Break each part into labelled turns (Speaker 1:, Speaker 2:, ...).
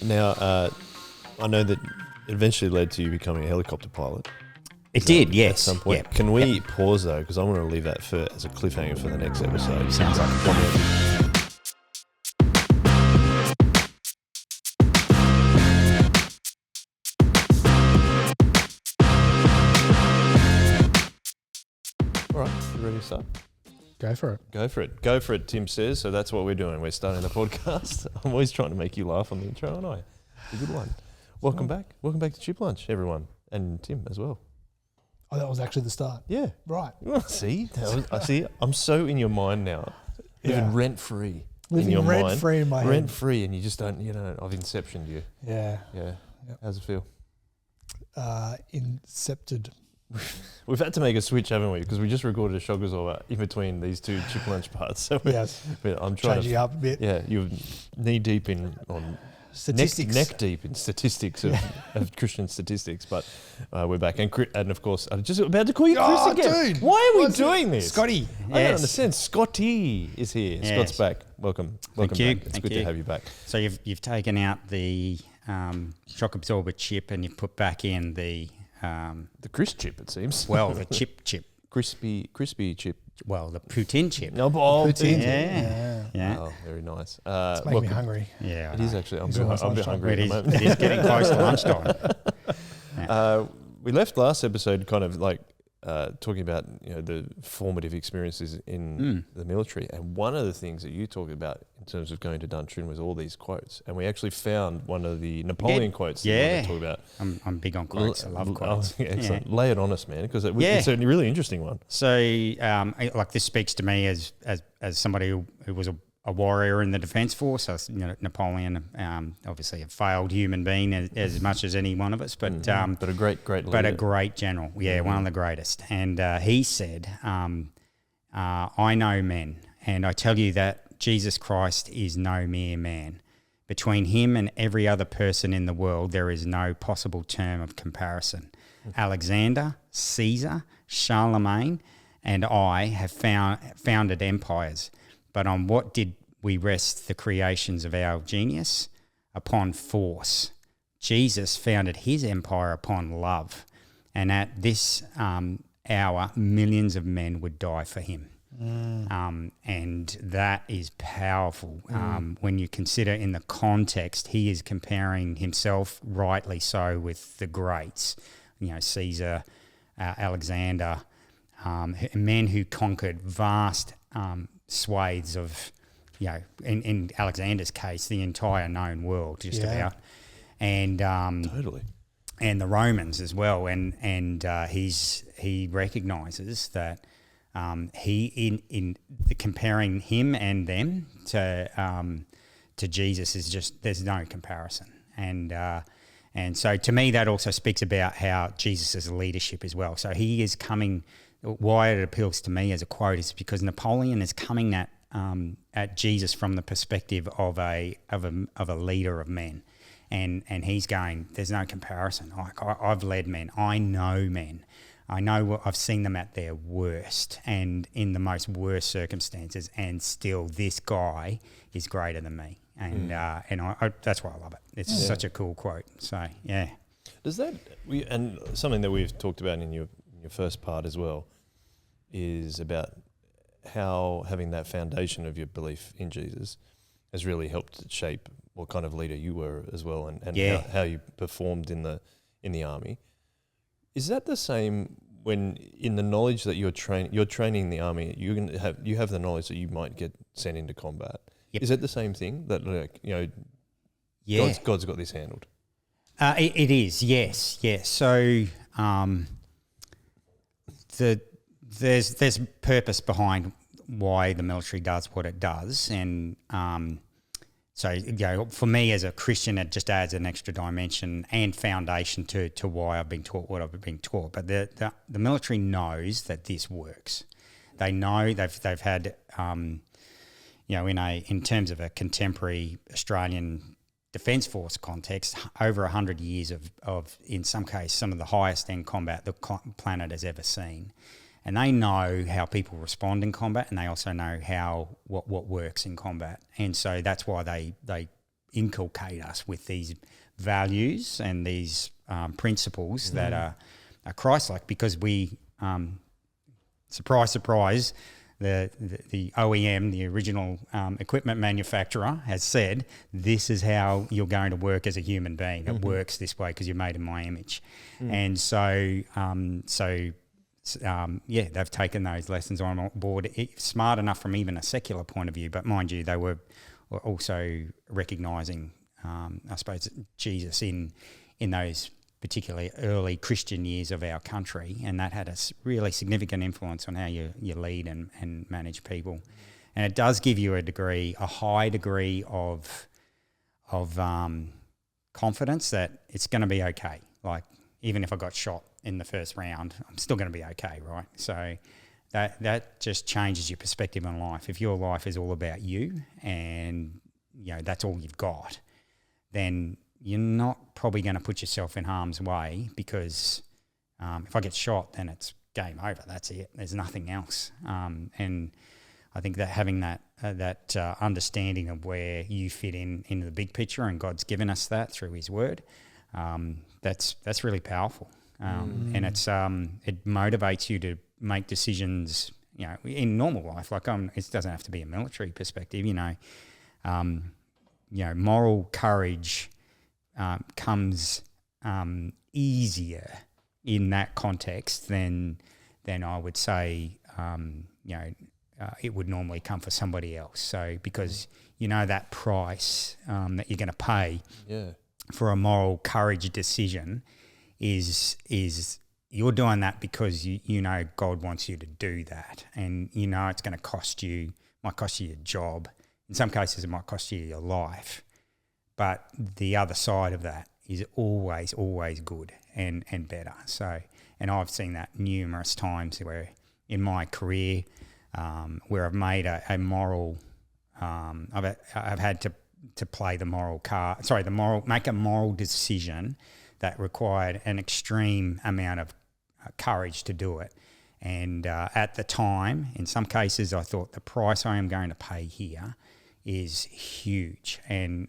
Speaker 1: Now, I know that it eventually led to you becoming a helicopter pilot.
Speaker 2: It did, yes.
Speaker 1: At some point.
Speaker 2: Yep.
Speaker 1: Can we pause, though? Because I want to leave that as a cliffhanger for the next episode.
Speaker 2: Sounds like a plan.
Speaker 1: All right, you ready to start?
Speaker 3: Go for it.
Speaker 1: Go for it. Go for it, Tim says. So that's what we're doing. We're starting the podcast. I'm always trying to make you laugh on the intro, aren't I? It's a good one. Welcome back. Welcome back to Chip Lunch, everyone. And Tim as well.
Speaker 3: Oh, that was actually the start.
Speaker 1: Yeah.
Speaker 3: Right.
Speaker 1: See? I see. I'm so in your mind now. Living rent-free in your mind.
Speaker 3: Rent-free in my head.
Speaker 1: Rent-free, and you just don't, I've inceptioned you.
Speaker 3: Yeah.
Speaker 1: Yeah.
Speaker 3: Yep.
Speaker 1: How's it feel?
Speaker 3: Incepted.
Speaker 1: We've had to make a switch, haven't we? Because we just recorded a Shogazor in between these two Chip Lunch parts. So
Speaker 3: yes.
Speaker 1: I'm trying
Speaker 3: Changing up a bit.
Speaker 1: Yeah, you're knee-deep on
Speaker 3: statistics.
Speaker 1: Neck deep in statistics of Christian statistics, but we're back. And of course, I'm just about to call you Chris again.
Speaker 3: Dude.
Speaker 1: Why are we doing this?
Speaker 3: Scotty.
Speaker 1: I don't understand. Scotty is here.
Speaker 2: Yes.
Speaker 1: Scott's back. Welcome
Speaker 2: Thank
Speaker 1: back.
Speaker 2: you.
Speaker 1: It's good to have you back.
Speaker 2: So you've taken out the shock absorber chip and you've put back in the
Speaker 1: Chris chip, it seems.
Speaker 2: Well, the chip.
Speaker 1: Crispy chip.
Speaker 2: Well, the poutine chip.
Speaker 1: No,
Speaker 3: Poutine.
Speaker 2: Yeah.
Speaker 1: Oh, very nice.
Speaker 3: It's making me hungry.
Speaker 2: Yeah.
Speaker 1: It is actually. I'm
Speaker 3: It's
Speaker 1: a bit
Speaker 3: almost lunchtime.
Speaker 1: hungry at the moment.
Speaker 2: It is getting close to lunchtime.
Speaker 1: We left last episode kind of like talking about the formative experiences in the military, and one of the things that you talked about in terms of going to Duntroon was all these quotes, and we actually found one of the Napoleon quotes that we want to talk about.
Speaker 2: I'm big on quotes. I love quotes.
Speaker 1: Excellent. Lay it on us, man, because it's a really interesting one.
Speaker 2: So, like this speaks to me as somebody who was a warrior in the Defence Force. So, Napoleon, obviously a failed human being as much as any one of us, but
Speaker 1: a great leader.
Speaker 2: But a great general. Yeah, one of the greatest. And he said, "I know men, and I tell you that Jesus Christ is no mere man. Between him and every other person in the world, there is no possible term of comparison. Alexander, Caesar, Charlemagne, and I have founded empires. But on what did we rest the creations of our genius? Upon force. Jesus founded his empire upon love. And at this hour, millions of men would die for him." And that is powerful when you consider in the context he is comparing himself, rightly so, with the greats, Caesar, Alexander, men who conquered vast swathes of, in Alexander's case, the entire known world, just about, and
Speaker 1: Totally.
Speaker 2: And the Romans as well, and he recognises that he in the comparing him and them to Jesus is just, there's no comparison, and so to me that also speaks about how Jesus' leadership as well. So he is coming. Why it appeals to me as a quote is because Napoleon is coming at Jesus from the perspective of a leader of men, and he's going, there's no comparison. Like I've led men, I know men, I know I've seen them at their worst and in the most worst circumstances, and still this guy is greater than me, and I that's why I love it. It's such a cool quote. So yeah.
Speaker 1: Does that and something that we've talked about in your first part as well is about how having that foundation of your belief in Jesus has really helped shape what kind of leader you were as well, and how you performed in the army. Is that the same when in the knowledge that you're training in the army, you have the knowledge that you might get sent into combat? Yep. Is it the same thing that God's got this handled?
Speaker 2: It is, yes. So there's purpose behind why the military does what it does, and so for me as a Christian, it just adds an extra dimension and foundation to why I've been taught what I've been taught. But the military knows that this works. They know they've had in terms of a contemporary Australian Defence Force context, over 100 years of in some case some of the highest end combat the planet has ever seen. And they know how people respond in combat, and they also know what works in combat. And so that's why they inculcate us with these values and these principles that are Christ-like, because we, surprise, surprise, the OEM, the original equipment manufacturer, has said this is how you're going to work as a human being. It works this way because you're made in my image. And so they've taken those lessons on board, smart enough from even a secular point of view. But mind you, they were also recognising, I suppose, Jesus in those particularly early Christian years of our country, and that had a really significant influence on how you lead and manage people. And it does give you a high degree of confidence that it's going to be okay. Like, even if I got shot in the first round, I'm still going to be okay, right? So that just changes your perspective on life. If your life is all about you and that's all you've got, then you're not probably going to put yourself in harm's way, because if I get shot, then it's game over. That's it. There's nothing else. And I think that having that understanding of where you fit into the big picture, and God's given us that through His Word, that's really powerful. And it motivates you to make decisions, in normal life. Like, it doesn't have to be a military perspective. Moral courage comes easier in that context than I would say it would normally come for somebody else. So because that price that you're going to pay for a moral courage decision is you're doing that because you know God wants you to do that, and it's going to might cost you your job. In some cases, it might cost you your life. But the other side of that is always, always good and better. So, and I've seen that numerous times where in my career, where I've made a moral, I've had to play the moral card. Sorry, make a moral decision that required an extreme amount of courage to do it. And at the time, in some cases, I thought the price I am going to pay here is huge, and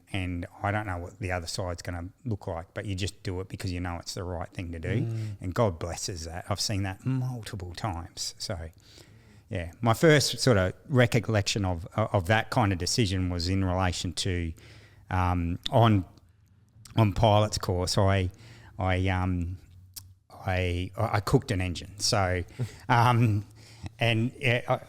Speaker 2: I don't know what the other side's going to look like, but you just do it because you know it's the right thing to do, and God blesses that. I've seen that multiple times. So, yeah, my first sort of recollection of that kind of decision was in relation to on pilot's course. I cooked an engine, so. And I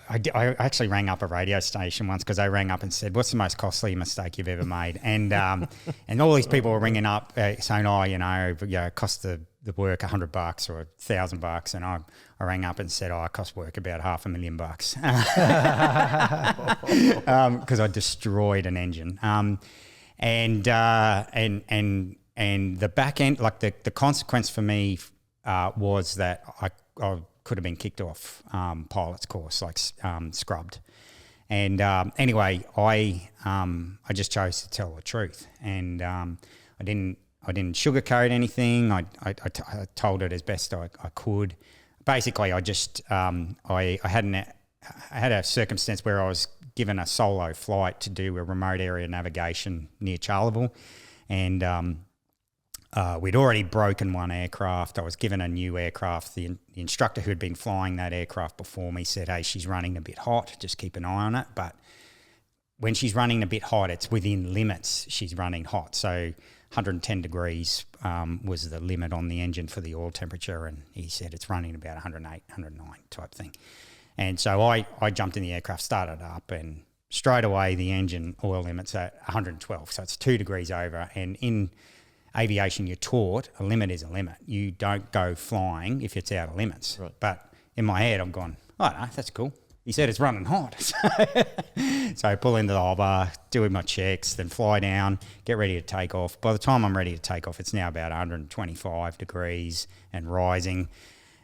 Speaker 2: actually rang up a radio station once, because they rang up and said, "What's the most costly mistake you've ever made?" And and all these people were ringing up saying, "Oh, it cost the work $100 or $1,000." And I rang up and said, "Oh, it cost work about $500,000 because I destroyed an engine." And the back end, like the consequence for me was that I could have been kicked off pilot's course, like scrubbed. And anyway, I just chose to tell the truth, and I didn't sugarcoat anything. I told it as best I could. Basically, I just I had a circumstance where I was given a solo flight to do a remote area navigation near Charleville, and we'd already broken one aircraft. I was given a new aircraft. The instructor who had been flying that aircraft before me said, "Hey, she's running a bit hot. Just keep an eye on it." But when she's running a bit hot, it's within limits. She's running hot. So 110 degrees was the limit on the engine for the oil temperature. And he said it's running about 108, 109 type thing. And so I jumped in the aircraft, started up, and straight away the engine oil limit's at 112. So it's 2 degrees over. And in aviation, you're taught a limit is a limit. You don't go flying if it's out of limits. Right. But in my head, I'm going, "Oh, no, that's cool. He said it's running hot." So I pull into the hover, doing my checks, then fly down, get ready to take off. By the time I'm ready to take off, it's now about 125 degrees and rising.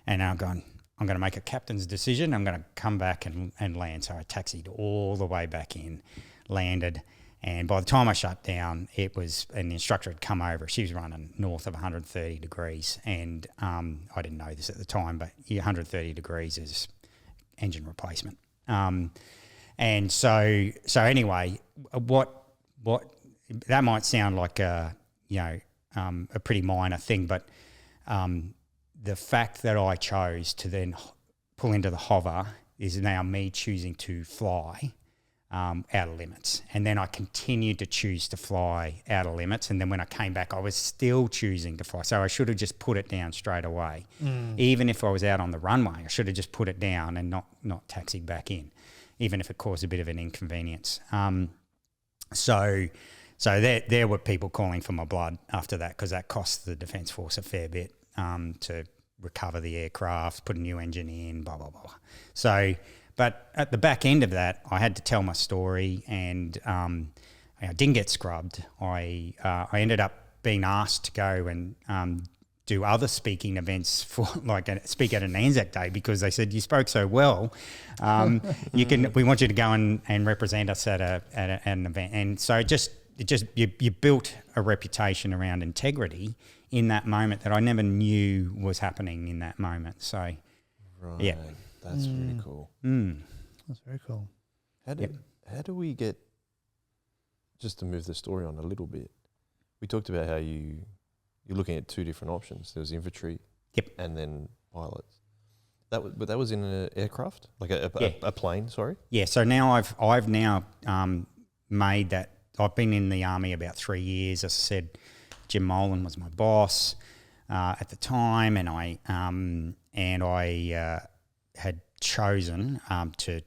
Speaker 2: And I'm going to make a captain's decision. I'm going to come back and land. So I taxied all the way back in, landed. And by the time I shut down, and the instructor had come over. She was running north of 130 degrees. And I didn't know this at the time, but 130 degrees is engine replacement. And so anyway, what that might sound like a pretty minor thing, but the fact that I chose to then pull into the hover is now me choosing to fly out of limits. And then I continued to choose to fly out of limits. And then when I came back, I was still choosing to fly. So I should have just put it down straight away. Even if I was out on the runway, I should have just put it down and not taxied back in, even if it caused a bit of an inconvenience. So there were people calling for my blood after that, because that cost the Defence Force a fair bit to recover the aircraft, put a new engine in, blah, blah, blah. So, but at the back end of that, I had to tell my story, and I didn't get scrubbed. I ended up being asked to go and do other speaking events for speak at an Anzac Day, because they said, you spoke so well, we want you to go and represent us at an event. And so you built a reputation around integrity in that moment that I never knew was happening in that moment. So,
Speaker 1: right.
Speaker 2: Yeah.
Speaker 1: That's really cool.
Speaker 3: That's very cool.
Speaker 1: How do we get, just to move the story on a little bit, we talked about how you're looking at two different options. There was infantry, and then pilots. But that was in an aircraft, like a plane. Sorry.
Speaker 2: Yeah. So now I've now made that. I've been in the army about 3 years. As I said, Jim Molan was my boss at the time, and I had chosen to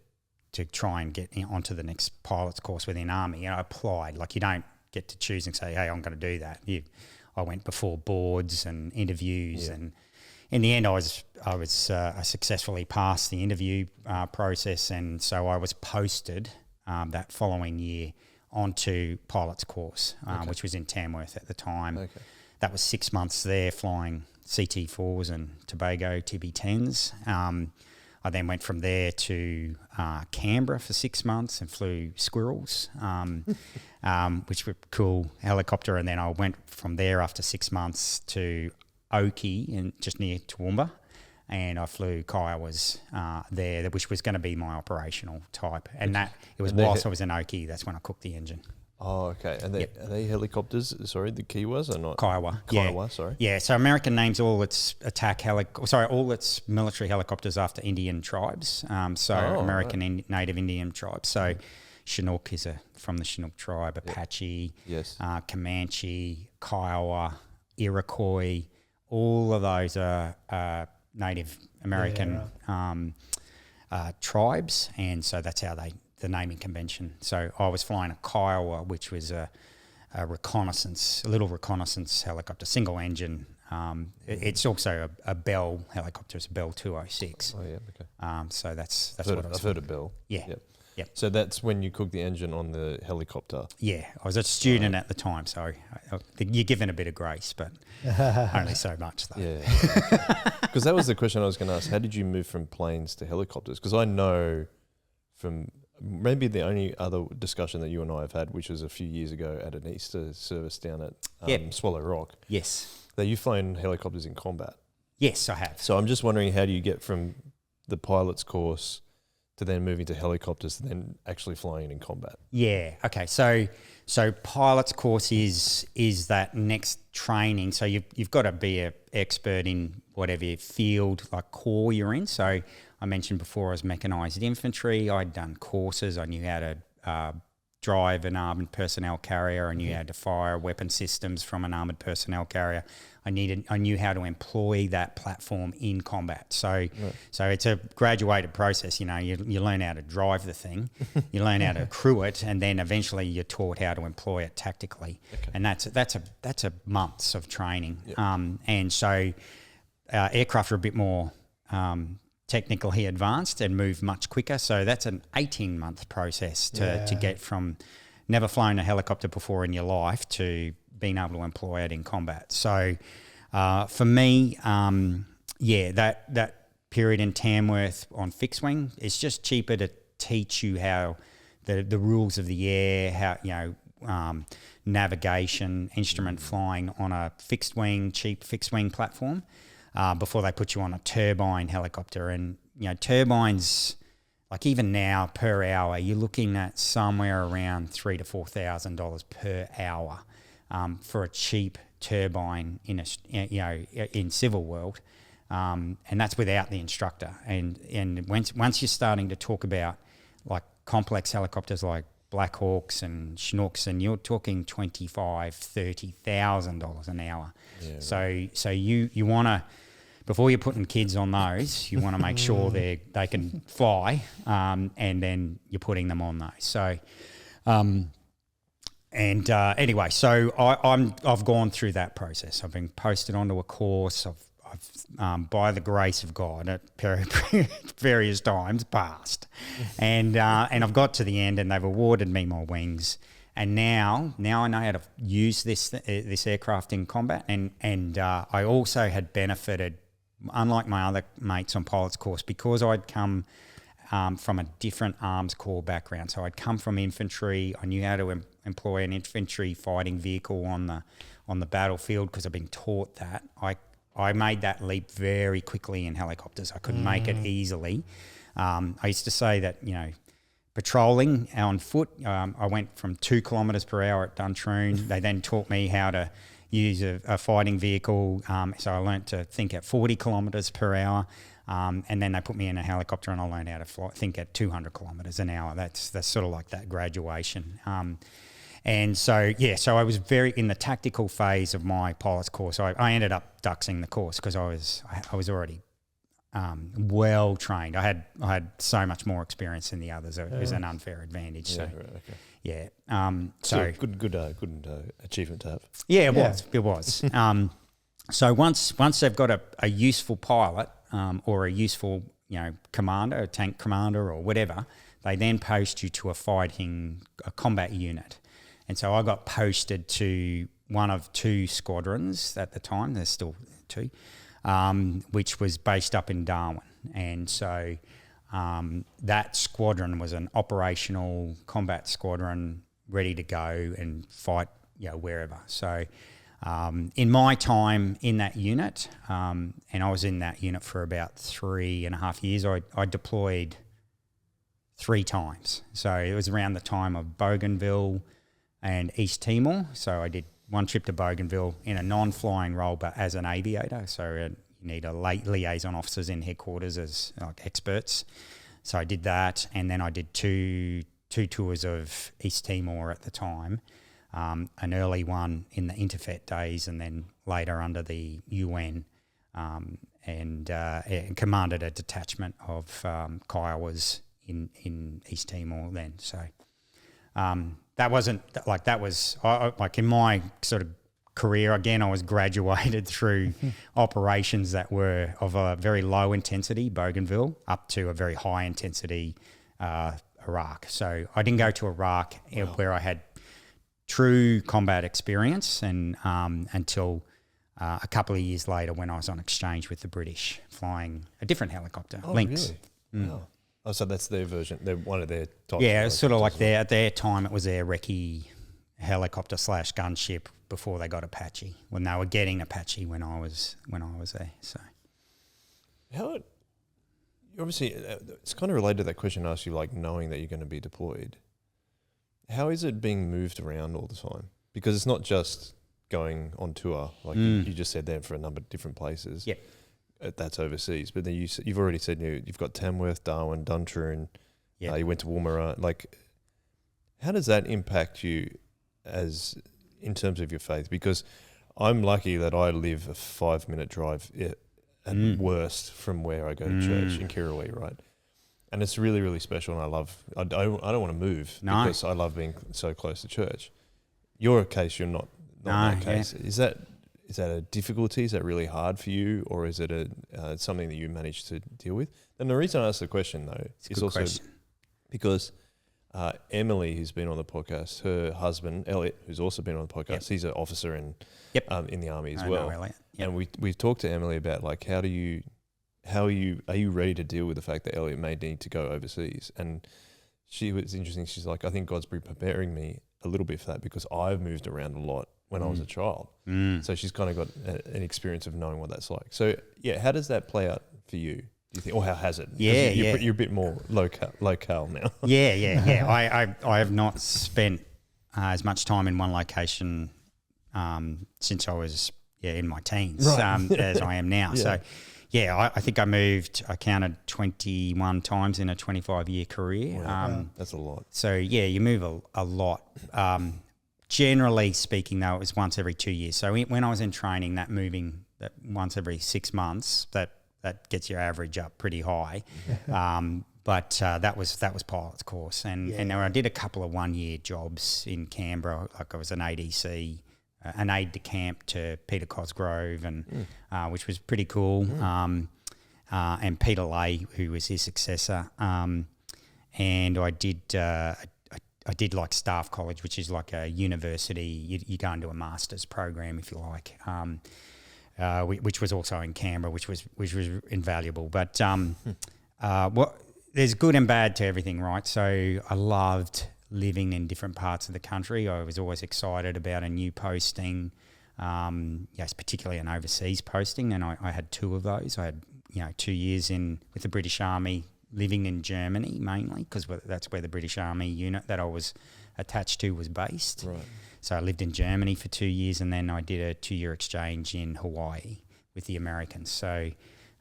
Speaker 2: try and get onto the next pilot's course within Army. And I applied. Like, you don't get to choose and say, hey, I'm going to do that. I went before boards and interviews, and in the end, I successfully passed the interview process, and so I was posted that following year onto pilot's course, which was in Tamworth at the time. Okay. That was 6 months there, flying CT4s and Tobago TB10s. I then went from there to Canberra for 6 months and flew Squirrels, which were cool helicopter. And then I went from there after 6 months to Oki, and just near Toowoomba, and I flew Kiowas there, which was going to be my operational type. And it was whilst I was in Oki, that's when I cooked the engine.
Speaker 1: Oh, okay. And are they helicopters? Sorry, the Kiowas or not?
Speaker 2: Kiowa.
Speaker 1: Kiowa, sorry.
Speaker 2: Yeah, so American names all its all its military helicopters after Indian tribes. American Native Indian tribes. So Chinook is from the Chinook tribe, Apache, Comanche, Kiowa, Iroquois. All of those are Native American tribes, and so that's how the naming convention. So I was flying a Kiowa, which was a little reconnaissance helicopter, single engine. It's also a Bell helicopter. It's a Bell 206.
Speaker 1: Oh yeah, okay.
Speaker 2: So that's
Speaker 1: I've heard of Bell.
Speaker 2: Yeah. Yep.
Speaker 1: So that's when you cooked the engine on the helicopter.
Speaker 2: Yeah, I was a student at the time, so you're given a bit of grace, but only so much though.
Speaker 1: Yeah, because that was the question I was going to ask. How did you move from planes to helicopters? Because I know from maybe the only other discussion that you and I have had, which was a few years ago at an Easter service down at Swallow Rock.
Speaker 2: Yes.
Speaker 1: That you've flown helicopters in combat.
Speaker 2: Yes, I have.
Speaker 1: So I'm just wondering, how do you get from the pilot's course to then moving to helicopters and then actually flying in combat?
Speaker 2: Yeah. Okay. So pilot's course is that next training. So you've got to be an expert in whatever field, like corps you're in. So I mentioned before I was mechanised infantry. I'd done courses. I knew how to drive an armoured personnel carrier. I knew how to fire weapon systems from an armoured personnel carrier. I knew how to employ that platform in combat. So it's a graduated process. You know, you learn how to drive the thing, you learn how to crew it, and then eventually you're taught how to employ it tactically. Okay. And that's a months of training. Yep. And so aircraft are a bit more technically advanced and move much quicker. So that's an 18-month process to get from never flown a helicopter before in your life to being able to employ it in combat. So for me, that period in Tamworth on fixed wing, it's just cheaper to teach you how the rules of the air, how navigation, instrument flying on a cheap fixed wing platform before they put you on a turbine helicopter. And turbines like even now per hour, you're looking at somewhere around $3,000 to $4,000 per hour for a cheap turbine in civil world, and that's without the instructor. And once you're starting to talk about like complex helicopters like Black Hawks and Chinooks, and you're talking $25,000-$30,000 an hour. Yeah, so you want to, before you're putting kids on those, you want to make sure they can fly, and then you're putting them on those. So, anyway, so I've gone through that process. I've been posted onto a course. I've by the grace of God at various times passed, and I've got to the end, and they've awarded me my wings, and now I know how to use this aircraft in combat, and I also had benefited, unlike my other mates on pilot's course, because I'd come from a different arms corps background. So I'd come from infantry. I knew how to employ an infantry fighting vehicle on the battlefield because I've been taught that. I made that leap very quickly in helicopters. I could make it easily. I used to say that, patrolling on foot, I went from 2 kilometres per hour at Duntroon. They then taught me how to use a fighting vehicle. So I learnt to think at 40 kilometres per hour. And then they put me in a helicopter and I learned how to think at 200 kilometres an hour. That's sort of like that graduation. And so I was very in the tactical phase of my pilot's course. I ended up duxing the course because I was already well trained. I had so much more experience than the others. It was an unfair advantage. So
Speaker 1: good achievement to have.
Speaker 2: Yeah, it was. So once they've got a useful pilot or a useful commander, a tank commander or whatever, they then post you to a combat unit. And so I got posted to one of 2 squadrons at the time. There's still 2, which was based up in Darwin. And so that squadron was an operational combat squadron ready to go and fight wherever. So in my time in that unit, and I was in that unit for about 3.5 years, I deployed 3 times. So it was around the time of Bougainville and East Timor. So I did one trip to Bougainville in a non-flying role, but as an aviator. So you need a liaison officers in headquarters as like experts. So I did that, and then I did two tours of East Timor at the time. An early one in the Interfet days, and then later under the UN, and commanded a detachment of Kiowas in East Timor then. So. That wasn't like that was like in my sort of career. Again, I was graduated through operations that were of a very low intensity, Bougainville, up to a very high intensity, Iraq. So I didn't go to Iraq where I had true combat experience, and until a couple of years later when I was on exchange with the British, flying a different helicopter, Lynx.
Speaker 1: Really? Wow. Oh, so that's their version. They're one of their types.
Speaker 2: Yeah, it's sort of like at their time, it was their recce helicopter / gunship before they got Apache. When they were getting Apache when I was there. So,
Speaker 1: obviously it's kind of related to that question I asked you, like knowing that you're going to be deployed. How is it being moved around all the time? Because it's not just going on tour, like you just said there, for a number of different places.
Speaker 2: Yep.
Speaker 1: That's overseas, but then you've already said you've got Tamworth, Darwin, Duntroon. Yeah, you went to Woomera. Like, how does that impact you as in terms of your faith? Because I'm lucky that I live a 5-minute drive at worst from where I go to church in Kirrawee, right? And it's really, really special, and I don't want to move because I love being so close to church. Your case, you're not in that case. Yeah. Is that a difficulty? Is that really hard for you, or is it something that you managed to deal with? And the reason I asked the question, though, is also because Emily, who's been on the podcast, her husband, Elliot, who's also been on the podcast, he's an officer in the Army as well. Yep. And we've talked to Emily about, like, are you ready to deal with the fact that Elliot may need to go overseas? And she was interesting. She's like, I think God's been preparing me a little bit for that because I've moved around a lot when I was a child. So she's kind of got an experience of knowing what that's like. So, yeah, how does that play out for you? Do you think, or how has it? 'Cause
Speaker 2: Yeah,
Speaker 1: you're a bit more locale now.
Speaker 2: Yeah. I have not spent as much time in one location since I was in my teens as I am now.
Speaker 1: Yeah.
Speaker 2: So, I think I counted 21 times in a 25-year career.
Speaker 1: Wow. That's a lot.
Speaker 2: So, you move a lot. Generally speaking, though, it was once every 2 years. So when I was in training, that once every 6 months, that gets your average up pretty high. But that was pilot's course. And I did a couple of 1-year jobs in Canberra, like I was an ADC, an aide de camp to Peter Cosgrove, and which was pretty cool. And Peter Lay, who was his successor. And I did like staff college, which is like a university. You go into a master's program, if you like, which was also in Canberra, which was invaluable. But there's good and bad to everything, right? So I loved living in different parts of the country. I was always excited about a new posting, yes, particularly an overseas posting, and I had 2 of those. I had 2 years with the British Army, living in Germany mainly, because that's where the British Army unit that I was attached to was based.
Speaker 1: Right.
Speaker 2: So I lived in Germany for 2 years, and then I did a 2-year exchange in Hawaii with the Americans. So,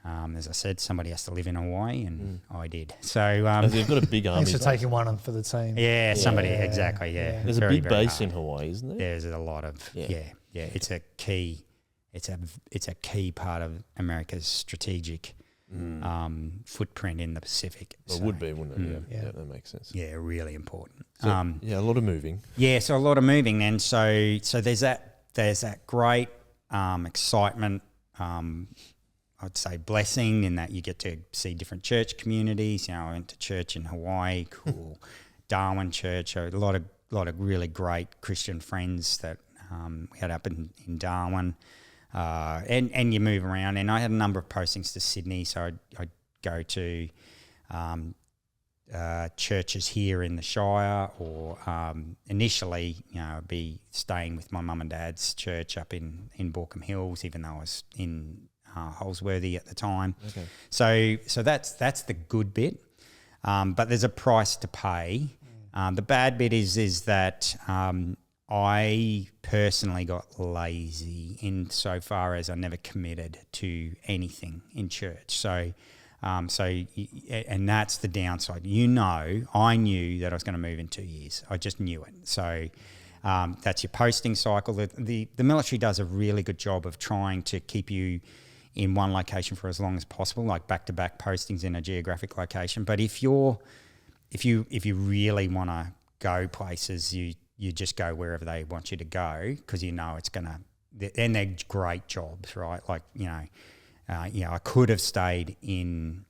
Speaker 2: as I said, somebody has to live in Hawaii, and I did. So
Speaker 1: you've got a big army.
Speaker 3: Thanks for taking one on for the team.
Speaker 2: Somebody exactly. Yeah,
Speaker 1: There's
Speaker 2: very,
Speaker 1: a big
Speaker 2: very
Speaker 1: base
Speaker 2: hard.
Speaker 1: in Hawaii, isn't there?
Speaker 2: There's a lot of It's a key. It's a key part of America's strategic footprint in the Pacific.
Speaker 1: Well, it would be, wouldn't it? Yeah, that makes sense.
Speaker 2: Yeah, really important.
Speaker 1: So, a lot of moving.
Speaker 2: Yeah, so a lot of moving, and so there's that great excitement. I'd say blessing in that you get to see different church communities. I went to church in Hawaii, cool. Darwin Church, a lot of really great Christian friends that we had up in Darwin. And you move around, and I had a number of postings to Sydney, so I'd go to churches here in the Shire, or initially, I'd be staying with my mum and dad's church up in Baulkham Hills, even though I was in Holsworthy at the time. Okay. So that's the good bit, but there's a price to pay. The bad bit is that I personally got lazy insofar as I never committed to anything in church. So and that's the downside. I knew that I was going to move in 2 years. I just knew it. So that's your posting cycle. The military does a really good job of trying to keep you in one location for as long as possible, like back-to-back postings in a geographic location. But if you really want to go places, you just go wherever they want you to go, because it's going to, and they're great jobs, right? Like, I could have stayed in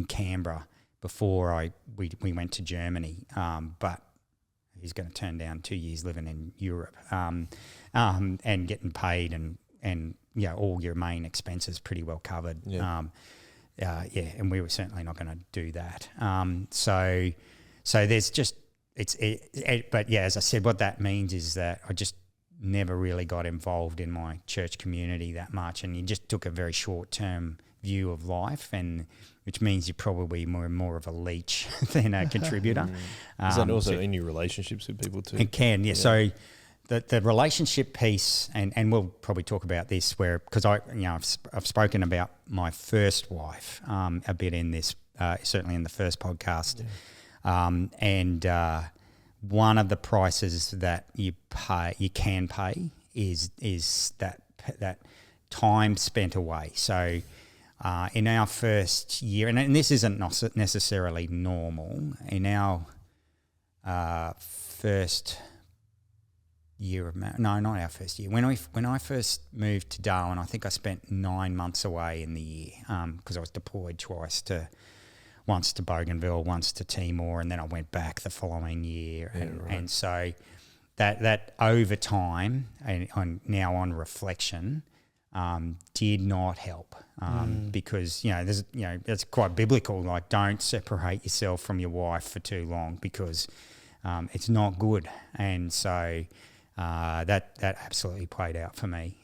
Speaker 2: Canberra before we went to Germany, but he's going to turn down 2 years living in Europe and getting paid and all your main expenses pretty well covered. Yeah. And we were certainly not going to do that. So there's just but as I said, what that means is that I just never really got involved in my church community that much, and you just took a very short-term view of life, and which means you're probably more of a leech than a contributor.
Speaker 1: Is that also in your relationships with people too?
Speaker 2: It can, yeah. So the relationship piece, and we'll probably talk about this, because I've spoken about my first wife a bit in this, certainly in the first podcast. Yeah. And one of the prices that you can pay is that time spent away. So in our first year, and this isn't necessarily normal, in our first year of marriage, no, not our first year. When I first moved to Darwin, I think I spent 9 months away in the year, because I was deployed twice, once to Bougainville, once to Timor, and then I went back the following year. And so that over time, and now on reflection, did not help, because it's quite biblical. Like, don't separate yourself from your wife for too long, because it's not good. And so that absolutely played out for me.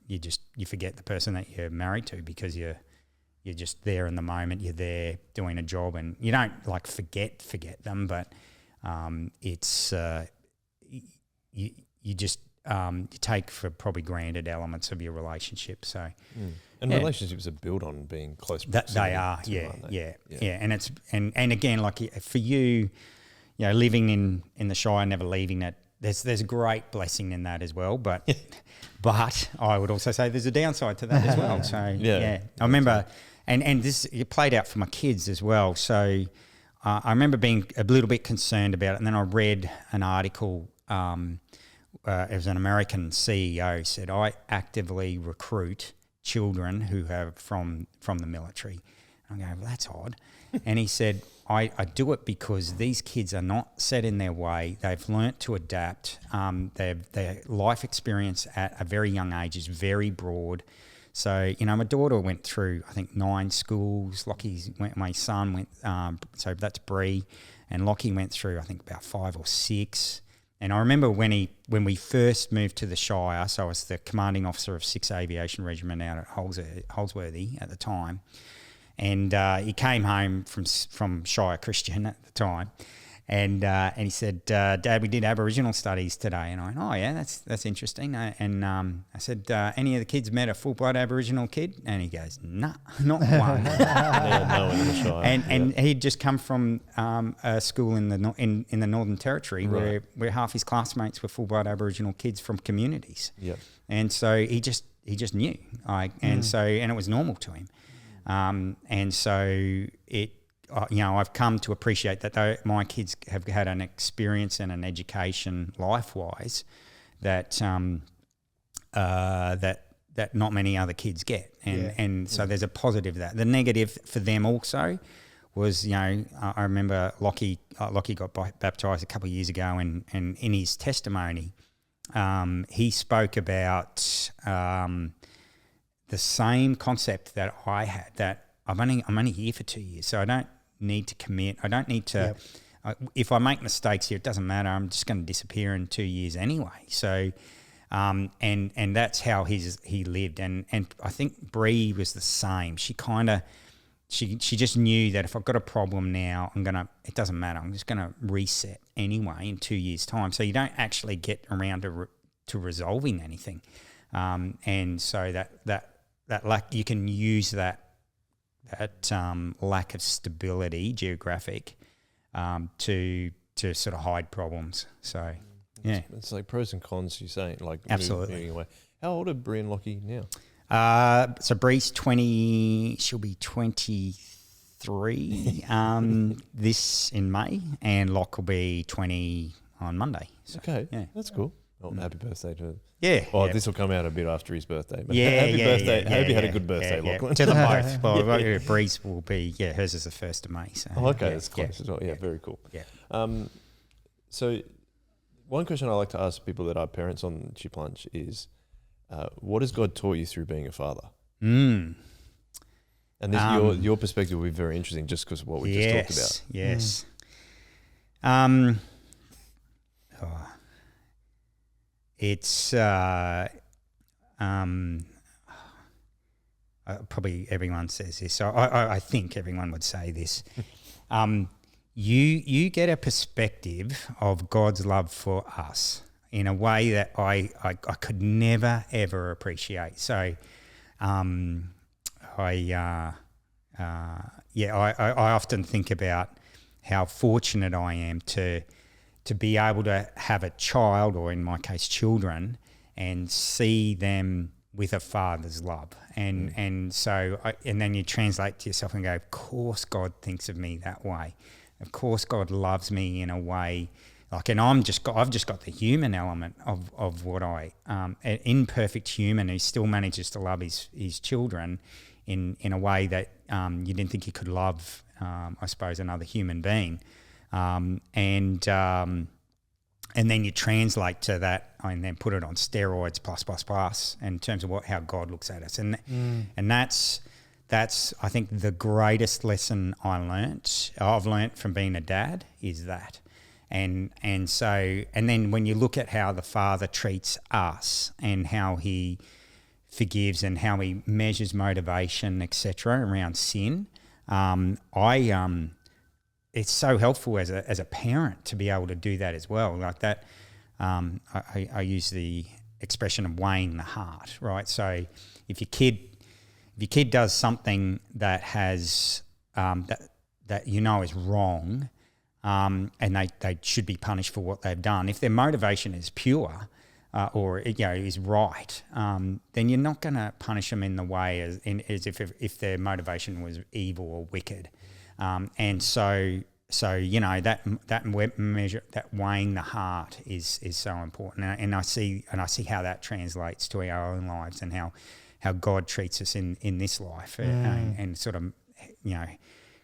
Speaker 2: you forget the person that you're married to because you're just there in the moment. You're there doing a job, and you don't like forget them, but it's you just you take for probably granted elements of your relationship. So,
Speaker 1: and relationships are built on being close.
Speaker 2: That they are, and it's and again, like for you, living in the Shire, never leaving it. There's a great blessing in that as well, but I would also say there's a downside to that as well. So I remember, and this it played out for my kids as well. So I remember being a little bit concerned about it, and then I read an article. It was an American CEO said, "I actively recruit children who have from the military." I'm going, well, that's odd. And he said, I do it because these kids are not set in their way. They've learnt to adapt. Their life experience at a very young age is very broad. So, my daughter went through, I think, 9 schools. My son went, so that's Bree. And Lockie went through, I think, about 5 or 6. And I remember when we first moved to the Shire, so I was the commanding officer of 6th Aviation Regiment out at Holsworthy at the time. And he came home from Shire Christian at the time, and he said, "Dad, we did Aboriginal studies today." And I went, "Oh yeah, that's interesting." And I said, "Any of the kids met a full-blood Aboriginal kid?" And he goes, "Nah, not one."
Speaker 1: No one in the Shire.
Speaker 2: And he'd just come from a school in the Northern Territory where half his classmates were full-blood Aboriginal kids from communities.
Speaker 1: Yep.
Speaker 2: And so he just knew, and it was normal to him. And so I've come to appreciate that my kids have had an experience and an education life-wise that not many other kids get. And so there's a positive that. The negative for them also was, I remember Lockie got baptised a couple of years ago, and in his testimony, he spoke about the same concept that I had, that I'm only here for 2 years, so I don't need to commit. I don't need to. If I make mistakes here, it doesn't matter. I'm just going to disappear in 2 years anyway. So, and that's how he lived. And I think Bree was the same. She she just knew that if I've got a problem now, it doesn't matter. I'm just gonna reset anyway in 2 years' time. So you don't actually get around to resolving anything. And so that lack, you can use that lack of stability, geographic, to sort of hide problems. So
Speaker 1: it's like pros and cons. You're saying, like,
Speaker 2: absolutely.
Speaker 1: Moving away. How old are Bree and Lockie now?
Speaker 2: So Bree's 20. She'll be 23 this in May, and Locke will be 20 on Monday. So,
Speaker 1: okay, that's cool. Well, happy birthday to her.
Speaker 2: Yeah.
Speaker 1: Well, this will come out a bit after his birthday. But
Speaker 2: happy
Speaker 1: birthday. I hope you had a good birthday, Lachlan.
Speaker 2: To them both. Well, Bree's will be, hers is the 1st of May. So,
Speaker 1: that's close as well. Yeah, very cool.
Speaker 2: Yeah.
Speaker 1: So one question I like to ask people that are parents on Chip Lunch is, what has God taught you through being a father? And this, your perspective will be very interesting just because of what we just talked about.
Speaker 2: Yes. It's probably everyone says this. So I think everyone would say this. You get a perspective of God's love for us in a way that I could never ever appreciate. So I often think about how fortunate I am to be able to have a child, or in my case, children, and see them with a father's love. And then you translate to yourself and go, of course God thinks of me that way. Of course God loves me in a way, and I've just got the human element of what an imperfect human who still manages to love his children in a way that you didn't think you could love, I suppose, another human being. And then you translate to that and then put it on steroids plus in terms of how God looks at us. And that's I think the greatest lesson I've learnt from being a dad is that. And then when you look at how the Father treats us and how he forgives and how he measures motivation, etc., around sin. It's so helpful as a parent to be able to do that as well. Like that, I use the expression of weighing the heart, right? So if your kid does something that has that you know is wrong, and they should be punished for what they've done, if their motivation is pure or is right, then you're not going to punish them in the way as if their motivation was evil or wicked. And so that measure, that weighing the heart is so important. And I see how that translates to our own lives and how God treats us in this life and sort of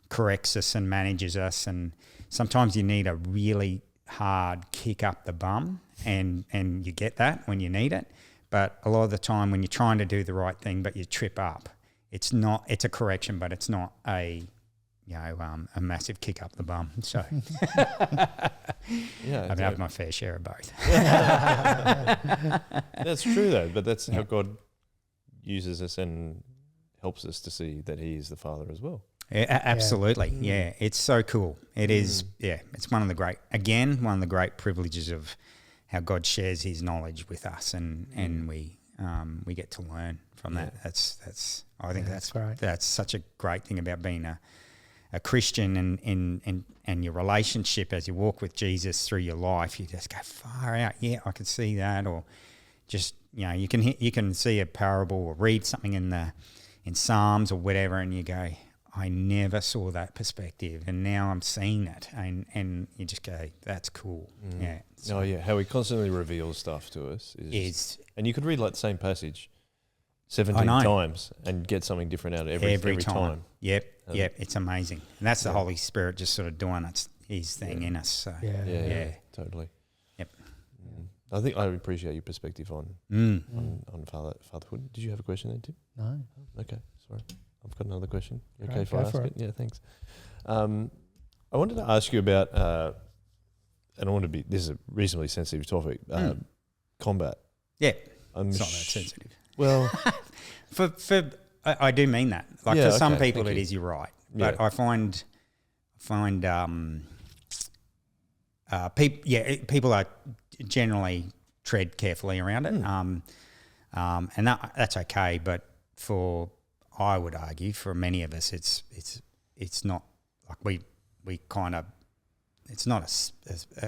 Speaker 2: corrects us and manages us. And sometimes you need a really hard kick up the bum, and you get that when you need it. But a lot of the time when you're trying to do the right thing but you trip up, it's a correction, but it's not a massive kick up the bum. So I've had my fair share of both.
Speaker 1: That's true though, but that's how God uses us and helps us to see that he is the Father as well.
Speaker 2: Yeah, absolutely. Yeah, it's so cool. It is. Yeah, it's one of the great privileges of how God shares his knowledge with us, and we get to learn from that. I think that's
Speaker 3: great.
Speaker 2: That's such a great thing about being a Christian and your relationship as you walk with Jesus through your life. You just go far out. Yeah, I can see that. Or just you can see a parable or read something in Psalms or whatever, and you go, I never saw that perspective, and now I'm seeing it, and you just go, that's cool. Yeah.
Speaker 1: So how he constantly reveals stuff to us is and you could read like the same passage 17 times and get something different out of every time.
Speaker 2: Yep, it's amazing, and that's the Holy Spirit just sort of doing his thing in us. So
Speaker 1: yeah, totally.
Speaker 2: Yep.
Speaker 1: I think I appreciate your perspective on fatherhood. Did you have a question there, Tim?
Speaker 3: No.
Speaker 1: Okay, sorry. I've got another question. You okay
Speaker 3: Right,
Speaker 1: if I ask
Speaker 3: for
Speaker 1: it? Yeah, thanks. I wanted to ask you about, and this is a reasonably sensitive topic, combat.
Speaker 2: Yeah, it's not that sensitive.
Speaker 1: Well,
Speaker 2: I do mean that. Like for some people it is, you're right. But I find people are generally tread carefully around it. And that's okay, but I would argue for many of us, it's not like we kind of, it's not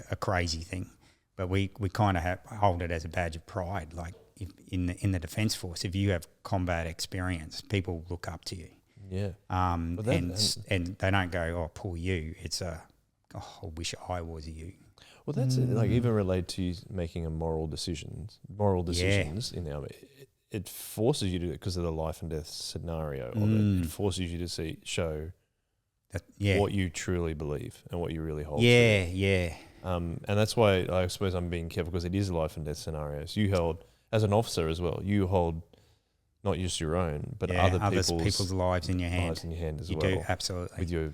Speaker 2: a crazy thing, but we kind of hold it as a badge of pride. Like in the Defence Force, if you have combat experience, people look up to you.
Speaker 1: Yeah.
Speaker 2: And they don't go, oh, poor you. It's I wish I was you.
Speaker 1: Well, that's it. Like even related to making moral decisions in the army. It forces you to do it because of the life and death scenario of it. It forces you to show what you truly believe and what you really hold.
Speaker 2: Yeah.
Speaker 1: And that's why I suppose I'm being careful, because it is life and death scenarios. You hold, as an officer as well, you hold not just your own, but other people's lives in your hand. You do, absolutely. With your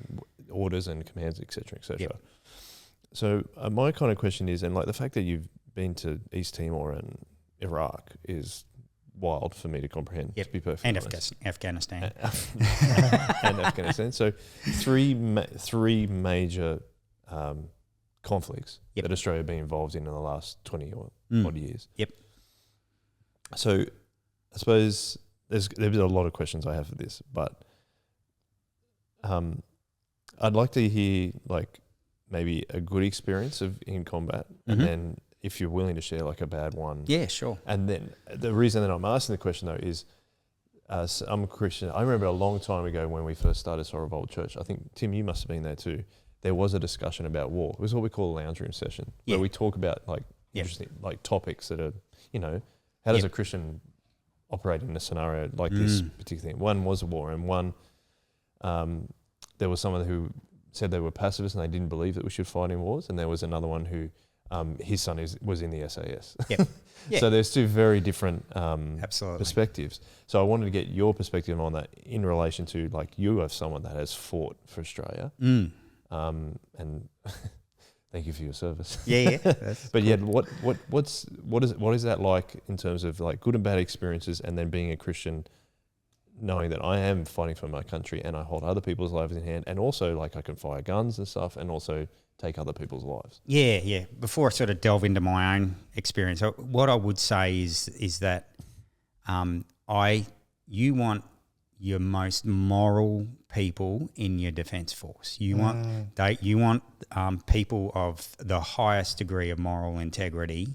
Speaker 1: orders and commands, etc., etc. Yep. So my kind of question is, and like the fact that you've been to East Timor and Iraq is wild for me to comprehend.
Speaker 2: Yep.
Speaker 1: To be perfectly
Speaker 2: honest. Afghanistan.
Speaker 1: And Afghanistan. So three major conflicts that Australia has been involved in the last 20 or odd years.
Speaker 2: Yep.
Speaker 1: So I suppose there's a lot of questions I have for this, but I'd like to hear like maybe a good experience in combat, and then if you're willing to share like a bad one.
Speaker 2: Yeah, sure.
Speaker 1: And then the reason that I'm asking the question though is I'm a Christian. I remember a long time ago when we first started Soul Revolt Church, I think, Tim, you must have been there too. There was a discussion about war. It was what we call a lounge room session, where we talk about like interesting like topics that are, how does a Christian operate in a scenario like this particular thing? One was a war, and one, there was someone who said they were pacifists and they didn't believe that we should fight in wars, and there was another one who his son was in the SAS.
Speaker 2: Yep.
Speaker 1: So there's two very different
Speaker 2: absolutely
Speaker 1: perspectives. So I wanted to get your perspective on that in relation to like you have someone that has fought for Australia, and thank you for your service.
Speaker 2: Yeah.
Speaker 1: But yeah, what is that like in terms of like good and bad experiences, and then being a Christian, knowing that I am fighting for my country and I hold other people's lives in hand, and also like I can fire guns and stuff, and also take other people's lives.
Speaker 2: Yeah. Before I sort of delve into my own experience, what I would say is that you want your most moral people in your defence force. You want people of the highest degree of moral integrity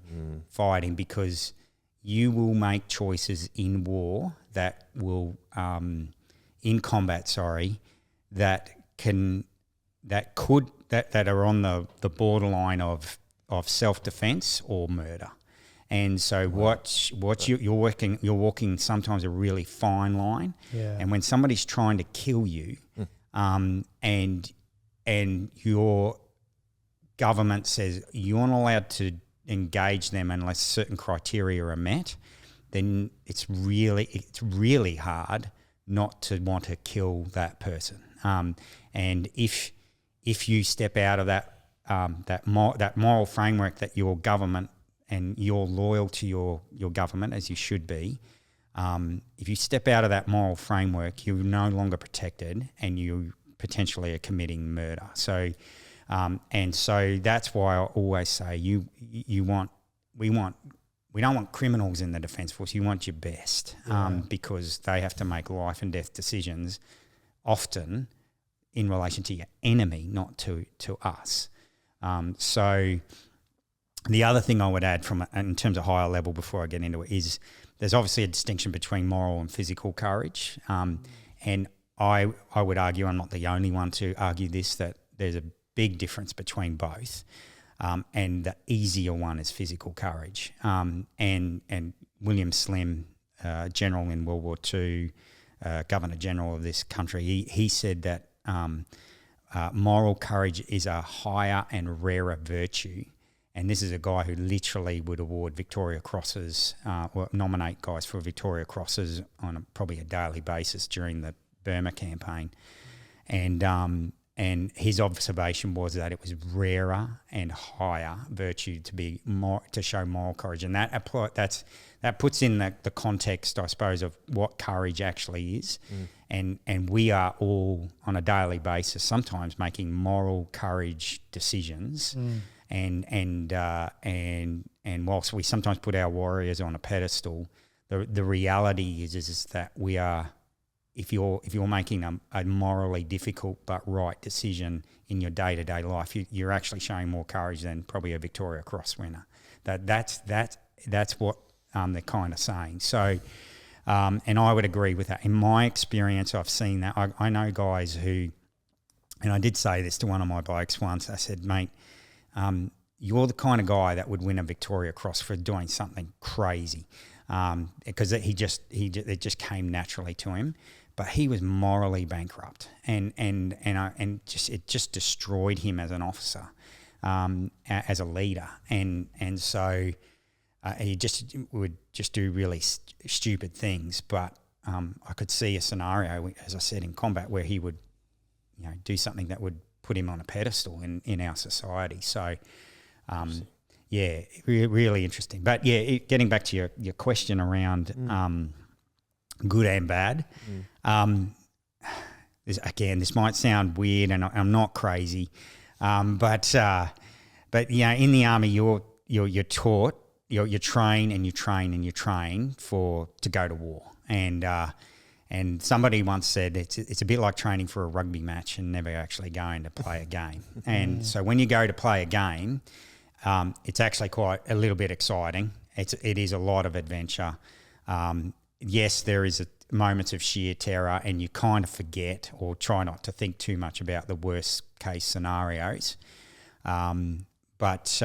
Speaker 2: fighting, because you will make choices in war that will in combat. That are on the borderline of self-defence or murder. And so you're walking sometimes a really fine line.
Speaker 3: Yeah.
Speaker 2: And when somebody's trying to kill you, and your government says you're not allowed to engage them unless certain criteria are met, then it's really hard not to want to kill that person. And if you step out of that moral framework that your government, and you're loyal to your government as you should be, if you step out of that moral framework, you're no longer protected, and you potentially are committing murder. So, and so that's why I always say we don't want criminals in the Defence Force. You want your best, because they have to make life and death decisions, often in relation to your enemy, not to us. So the other thing I would add in terms of higher level before I get into it is there's obviously a distinction between moral and physical courage. And I would argue, I'm not the only one to argue this, that there's a big difference between both. And the easier one is physical courage. And William Slim, general in World War II, Governor General of this country, he said that moral courage is a higher and rarer virtue. And this is a guy who literally would award Victoria Crosses, or nominate guys for Victoria Crosses on probably a daily basis during the Burma campaign. And his observation was that it was rarer and higher virtue to show moral courage, and that puts in the context, I suppose, of what courage actually is. And we are all on a daily basis sometimes making moral courage decisions. And whilst we sometimes put our warriors on a pedestal, the reality is that we are. If you're making a morally difficult but right decision in your day-to-day life, you're actually showing more courage than probably a Victoria Cross winner. That's what they're kind of saying. So, and I would agree with that. In my experience, I've seen that. I know guys who, and I did say this to one of my blokes once. I said, mate, you're the kind of guy that would win a Victoria Cross for doing something crazy, because it just came naturally to him. But he was morally bankrupt, and it just destroyed him as an officer, as a leader, and so he just would just do really stupid things. But I could see a scenario, as I said, in combat where he would, do something that would put him on a pedestal in our society. So, really interesting. But getting back to your question around good and bad. This might sound weird, and I'm not crazy, but in the army you're taught, you train and you train and you train to go to war, and somebody once said it's a bit like training for a rugby match and never actually going to play a game. And so when you go to play a game, it's actually quite a little bit exciting. It is a lot of adventure. Yes, there is moments of sheer terror, and you kind of forget or try not to think too much about the worst case scenarios. But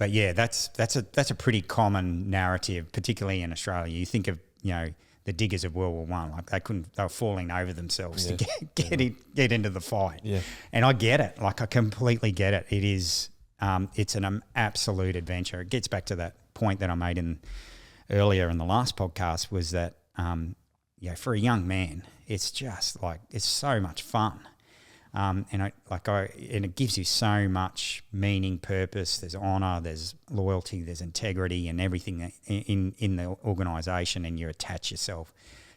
Speaker 2: yeah, that's a pretty common narrative, particularly in Australia. You think of the diggers of World War I, like they were falling over themselves to get into the fight. Yeah. And I get it, I completely get it. It is it's an absolute adventure. It gets back to that point that I made earlier in the last podcast, was that for a young man, it's just it's so much fun. And it gives you so much meaning, purpose. There's honour, there's loyalty, there's integrity, and everything in the organisation, and you attach yourself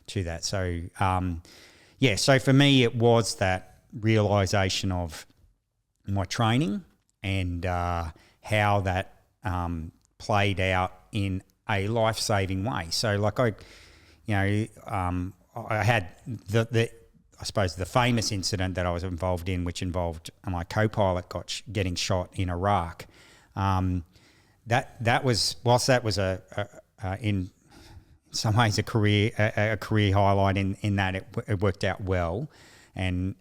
Speaker 2: to that. So so for me, it was that realisation of my training and how that played out in a life-saving way. So I had I suppose the famous incident that I was involved in, which involved my co-pilot getting shot in Iraq. That was, whilst that was in some ways a career highlight in that it worked out well, and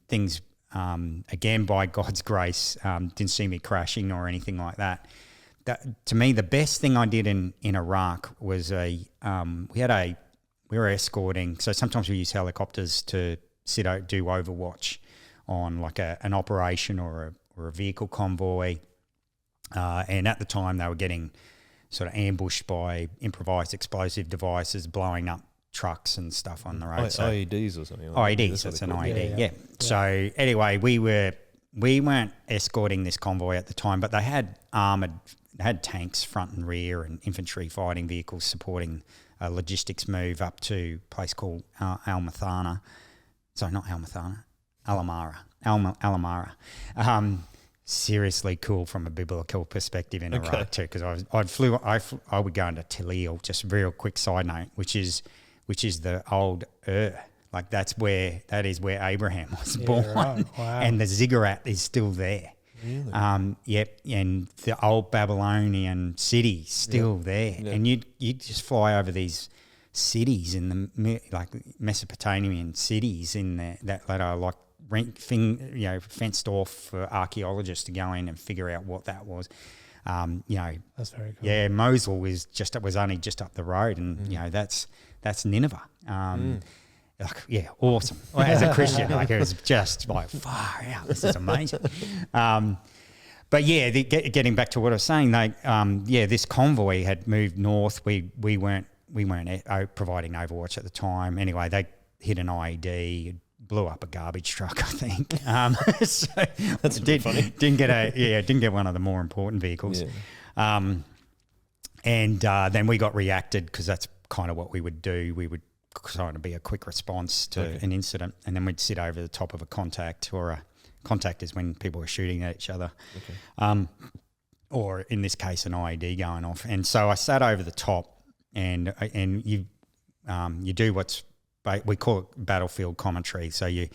Speaker 2: things again by God's grace didn't see me crashing or anything like that. To me, the best thing I did in Iraq was we were escorting. So sometimes we use helicopters to do overwatch on like an operation or a vehicle convoy. And at the time, they were getting sort of ambushed by improvised explosive devices, blowing up trucks and stuff on the road.
Speaker 1: IEDs or something. Like
Speaker 2: IEDs, that's an IED. Yeah. So anyway, we weren't escorting this convoy at the time, but they had tanks front and rear and infantry fighting vehicles supporting a logistics move up to a place called Al-Mathana. Sorry, not Al-Mathana, Al-Amara. Seriously cool from a biblical perspective in Iraq too, because I would go into Talil. Just a real quick side note, which is the old like that is where Abraham was born, right. Wow. And the ziggurat is still there.
Speaker 1: Really?
Speaker 2: Yep, and the old Babylonian city still there, and you'd just fly over these cities in the Mesopotamian cities in there that are like fenced off for archaeologists to go in and figure out what that was.
Speaker 3: That's very cool.
Speaker 2: Yeah, Mosul was only just up the road, and that's Nineveh. Awesome. Well, as a Christian, it was just like far out. This is amazing. But getting back to what I was saying, this convoy had moved north. We weren't providing overwatch at the time. Anyway, they hit an IED, blew up a garbage truck, I think. So
Speaker 1: that's funny.
Speaker 2: Didn't get one of the more important vehicles. Yeah. And then we got reacted, because that's kind of what we would do. We would kind of be a quick response to an incident, and then we'd sit over the top of a contact, or a contact is when people are shooting at each other, or in this case an IED going off. And so I sat over the top, and you do what's we call it battlefield commentary. So you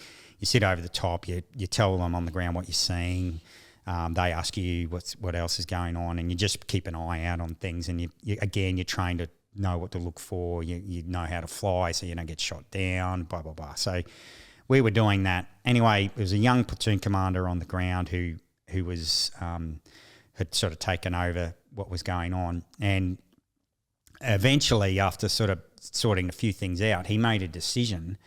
Speaker 2: sit over the top, you tell them on the ground what you're seeing. They ask you what else is going on, and you just keep an eye out on things. And you're trained to know what to look for. You know how to fly, so you don't get shot down. Blah blah blah. So we were doing that. Anyway, there was a young platoon commander on the ground who was had sort of taken over what was going on, and eventually, after sort of sorting a few things out, he made a decision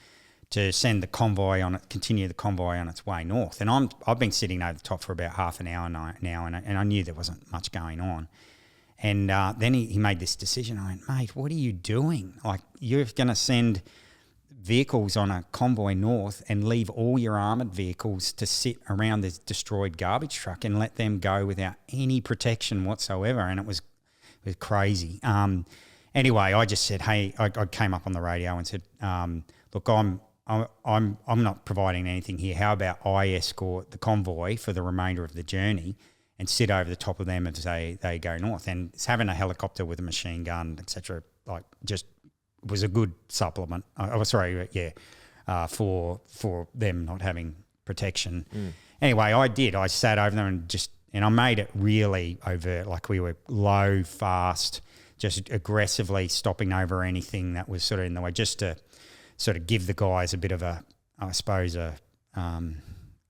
Speaker 2: to send continue the convoy on its way north. And I've been sitting over the top for about half an hour now, and I knew there wasn't much going on. And then he made this decision. I went, mate, what are you doing? Like, you're going to send vehicles on a convoy north and leave all your armoured vehicles to sit around this destroyed garbage truck and let them go without any protection whatsoever. And it was crazy. Anyway, I just said, hey, I came up on the radio and said, look, I'm not providing anything here. How about I escort the convoy for the remainder of the journey and sit over the top of them as they go north? And having a helicopter with a machine gun, etc., just was a good supplement. For them not having protection. Anyway, I did. I sat over them and I made it really overt. Like, we were low, fast, just aggressively stopping over anything that was sort of in the way, just to sort of give the guys a bit of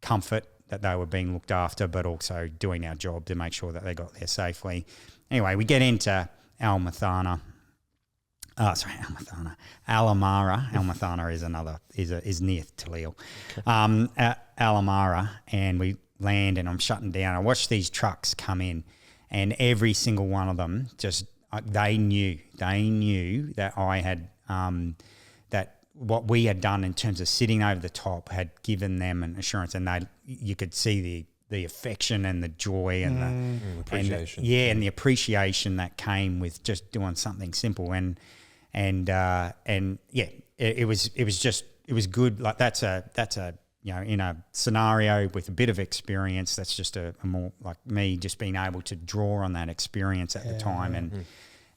Speaker 2: comfort that they were being looked after, but also doing our job to make sure that they got there safely. Anyway, we get into Al-Mathana. Al-Amara. Al-Mathana is near Talil. Al-Amara, and we land, and I'm shutting down. I watched these trucks come in, and every single one of them they knew that I had that what we had done in terms of sitting over the top had given them an assurance, and you could see the affection and the joy and the
Speaker 1: appreciation.
Speaker 2: And the appreciation that came with just doing something simple, it was good. Like that's a in a scenario with a bit of experience, that's just a more like me just being able to draw on that experience at the time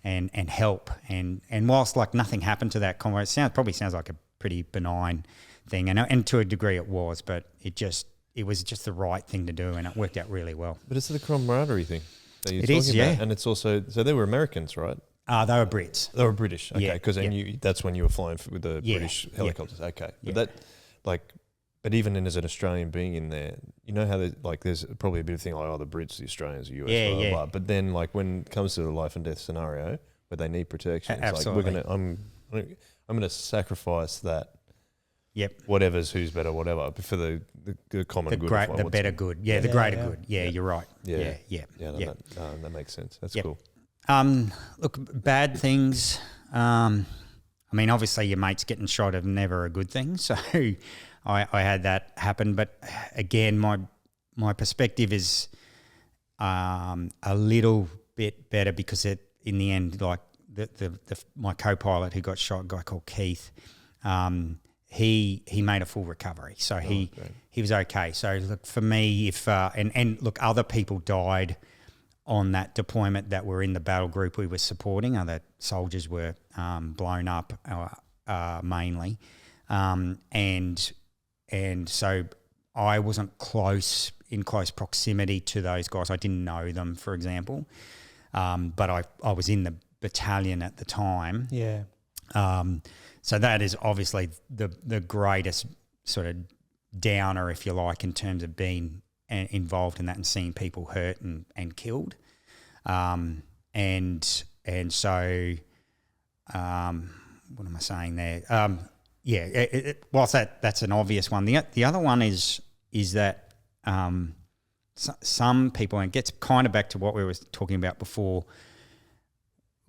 Speaker 2: and help and whilst like nothing happened to that convoy, it probably sounds like a pretty benign thing, and to a degree it was, but it was just the right thing to do, and it worked out really well.
Speaker 1: But it's the camaraderie thing that you're
Speaker 2: it
Speaker 1: talking
Speaker 2: is,
Speaker 1: about, and it's also so they were Americans, right?
Speaker 2: They were Brits.
Speaker 1: They were British, okay, because that's when you were flying with the
Speaker 2: Yeah.
Speaker 1: British helicopters, okay. But
Speaker 2: Yeah.
Speaker 1: But even as an Australian being in there, you know how there's probably a bit of thing like, the Brits, the Australians, the US, blah, blah, blah. But then like when it comes to the life and death scenario where they need protection, it's
Speaker 2: Absolutely.
Speaker 1: like I'm gonna sacrifice that.
Speaker 2: Yep.
Speaker 1: Whatever's who's better, whatever, but for the common good.
Speaker 2: The better good. Yeah, the greater good. Yeah, you're right.
Speaker 1: Yeah. That makes sense. That's cool.
Speaker 2: Look, bad things. I mean, obviously your mates getting shot are never a good thing. So I had that happen. But again, my perspective is a little bit better because in the end, like my co-pilot who got shot, a guy called Keith, he made a full recovery. So he was okay. So look, for me, if and look, other people died on that deployment that were in the battle group we were supporting. Other soldiers were blown up mainly, and so I wasn't in close proximity to those guys. I didn't know them, for example, but I was in the battalion at the time.
Speaker 3: Yeah.
Speaker 2: So that is obviously the greatest sort of downer, if you like, in terms of being involved in that and seeing people hurt and killed. And so, what am I saying there? Whilst that's an obvious one, the other one is that some people, and it gets kind of back to what we were talking about before,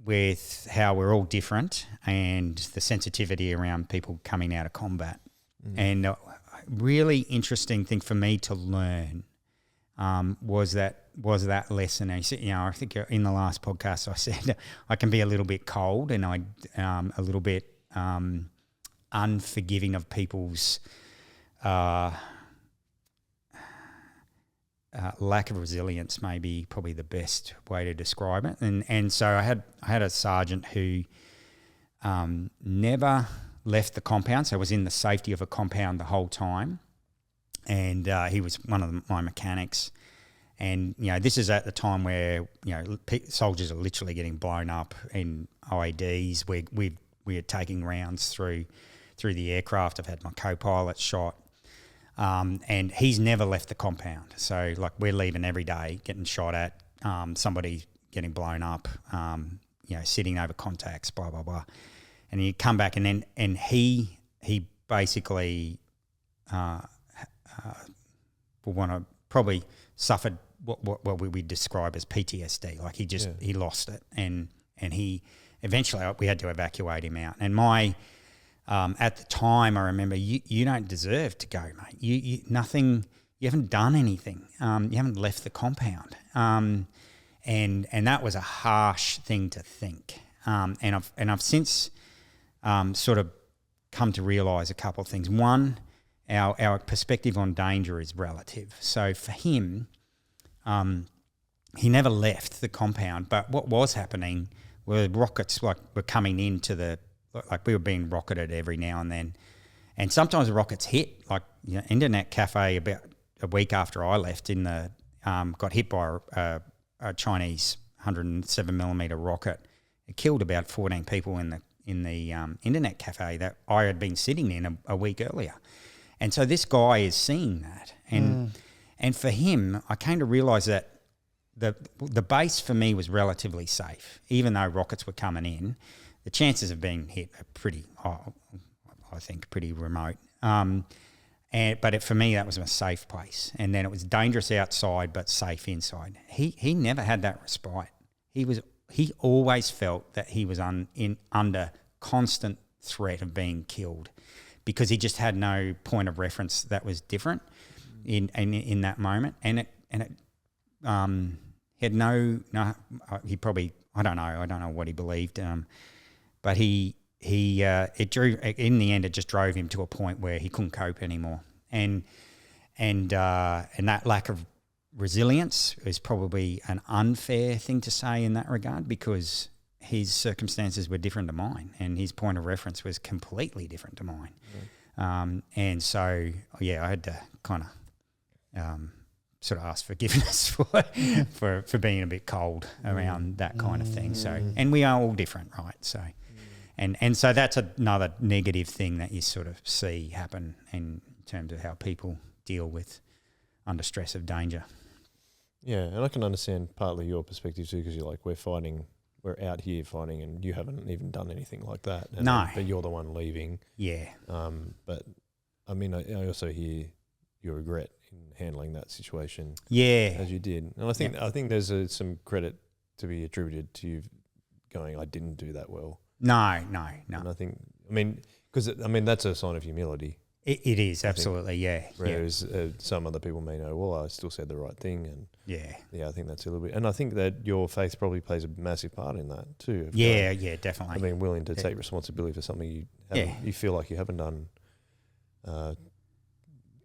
Speaker 2: with how we're all different and the sensitivity around people coming out of combat. And a really interesting thing for me to learn was that lesson. And I think in the last podcast I said I can be a little bit cold and a little bit unforgiving of people's lack of resilience, maybe probably the best way to describe it. And so I had a sergeant who never left the compound, so was in the safety of a compound the whole time. And he was one of my mechanics. And, this is at the time where, soldiers are literally getting blown up in IEDs. We are taking rounds through the aircraft. I've had my co-pilot shot. And he's never left the compound. So, like, we're leaving every day, getting shot at, somebody getting blown up, sitting over contacts, blah, blah, blah. And you come back and he basically will want to probably suffered what we describe as PTSD. Like he lost it, and he eventually we had to evacuate him out. And my at the time, I remember you don't deserve to go, mate. You nothing. You haven't done anything. You haven't left the compound. And that was a harsh thing to think. And I've since sort of come to realise a couple of things. One, our perspective on danger is relative. So for him, he never left the compound. But what was happening were rockets were coming into we were being rocketed every now and then. And sometimes the rockets hit, Internet Cafe about a week after I left got hit by a Chinese 107mm rocket. It killed about 14 people in the Internet Cafe that I had been sitting in a week earlier. And so this guy is seeing that. And for him, I came to realise that the base for me was relatively safe. Even though rockets were coming in, the chances of being hit are pretty remote. But for me, that was a safe place. And then it was dangerous outside, but safe inside. He never had that respite. He always felt that he was under constant threat of being killed, because he just had no point of reference that was different in that moment, and it he had no he probably I don't know what he believed, but it drew, in the end, it just drove him to a point where he couldn't cope anymore, and that lack of resilience is probably an unfair thing to say in that regard, because his circumstances were different to mine and his point of reference was completely different to mine. And so, I had to kind of sort of ask forgiveness for being a bit cold around that kind of thing. So, and we are all different, right? So, and so that's another negative thing that you sort of see happen in terms of how people deal with under stress of danger.
Speaker 1: Yeah, and I can understand partly your perspective too, because you're like, we're out here fighting, and you haven't even done anything like that.
Speaker 2: No.
Speaker 1: But you're the one leaving.
Speaker 2: Yeah.
Speaker 1: But I mean, I also hear your regret in handling that situation.
Speaker 2: Yeah.
Speaker 1: As you did. And I think there's some credit to be attributed to you going, I didn't do that well.
Speaker 2: No.
Speaker 1: And I think, because that's a sign of humility.
Speaker 2: It is, absolutely, yeah.
Speaker 1: Whereas some other people may know, well, I still said the right thing. And I think that's a little bit. And I think that your faith probably plays a massive part in that too.
Speaker 2: Yeah, definitely.
Speaker 1: Being willing to take responsibility for something you feel like you haven't done to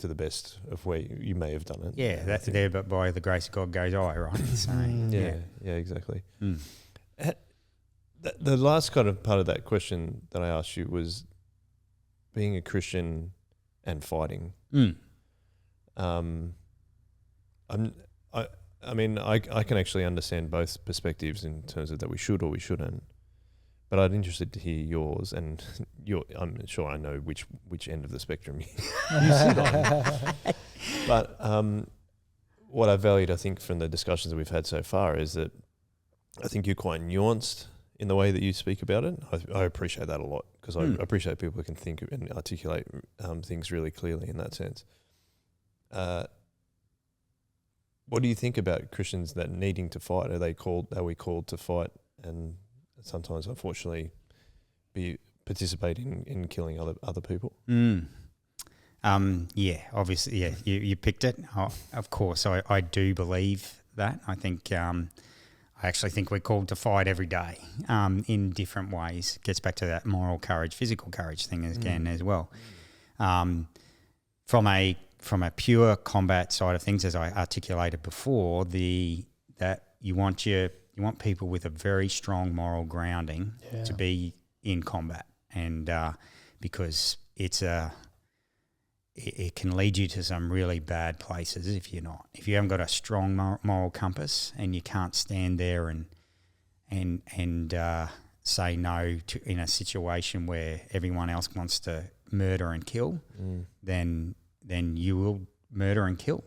Speaker 1: the best of where you may have done it.
Speaker 2: Yeah, that's there, but by the grace of God goes I, right? So,
Speaker 1: yeah, exactly. The last kind of part of that question that I asked you was being a Christian and fighting. I can actually understand both perspectives in terms of that we should or we shouldn't. But I'd interested to hear yours, and I'm sure I know which end of the spectrum you sit on. But what I valued, I think, from the discussions that we've had so far is that I think you're quite nuanced in the way that you speak about it. I appreciate that a lot, because I appreciate people who can think and articulate things really clearly in that sense. What do you think about Christians that needing to fight? Are we called to fight and sometimes, unfortunately, be participating in killing other people?
Speaker 2: Obviously, you picked it. Of course, I do believe that. I think I actually think we're called to fight every day in different ways. Gets back to that moral courage, physical courage thing again as well. From a pure combat side of things, as I articulated before, that you want people with a very strong moral grounding to be in combat, and because it can lead you to some really bad places if you haven't got a strong moral compass, and you can't stand there and say no to in a situation where everyone else wants to murder and kill, then you will murder and kill.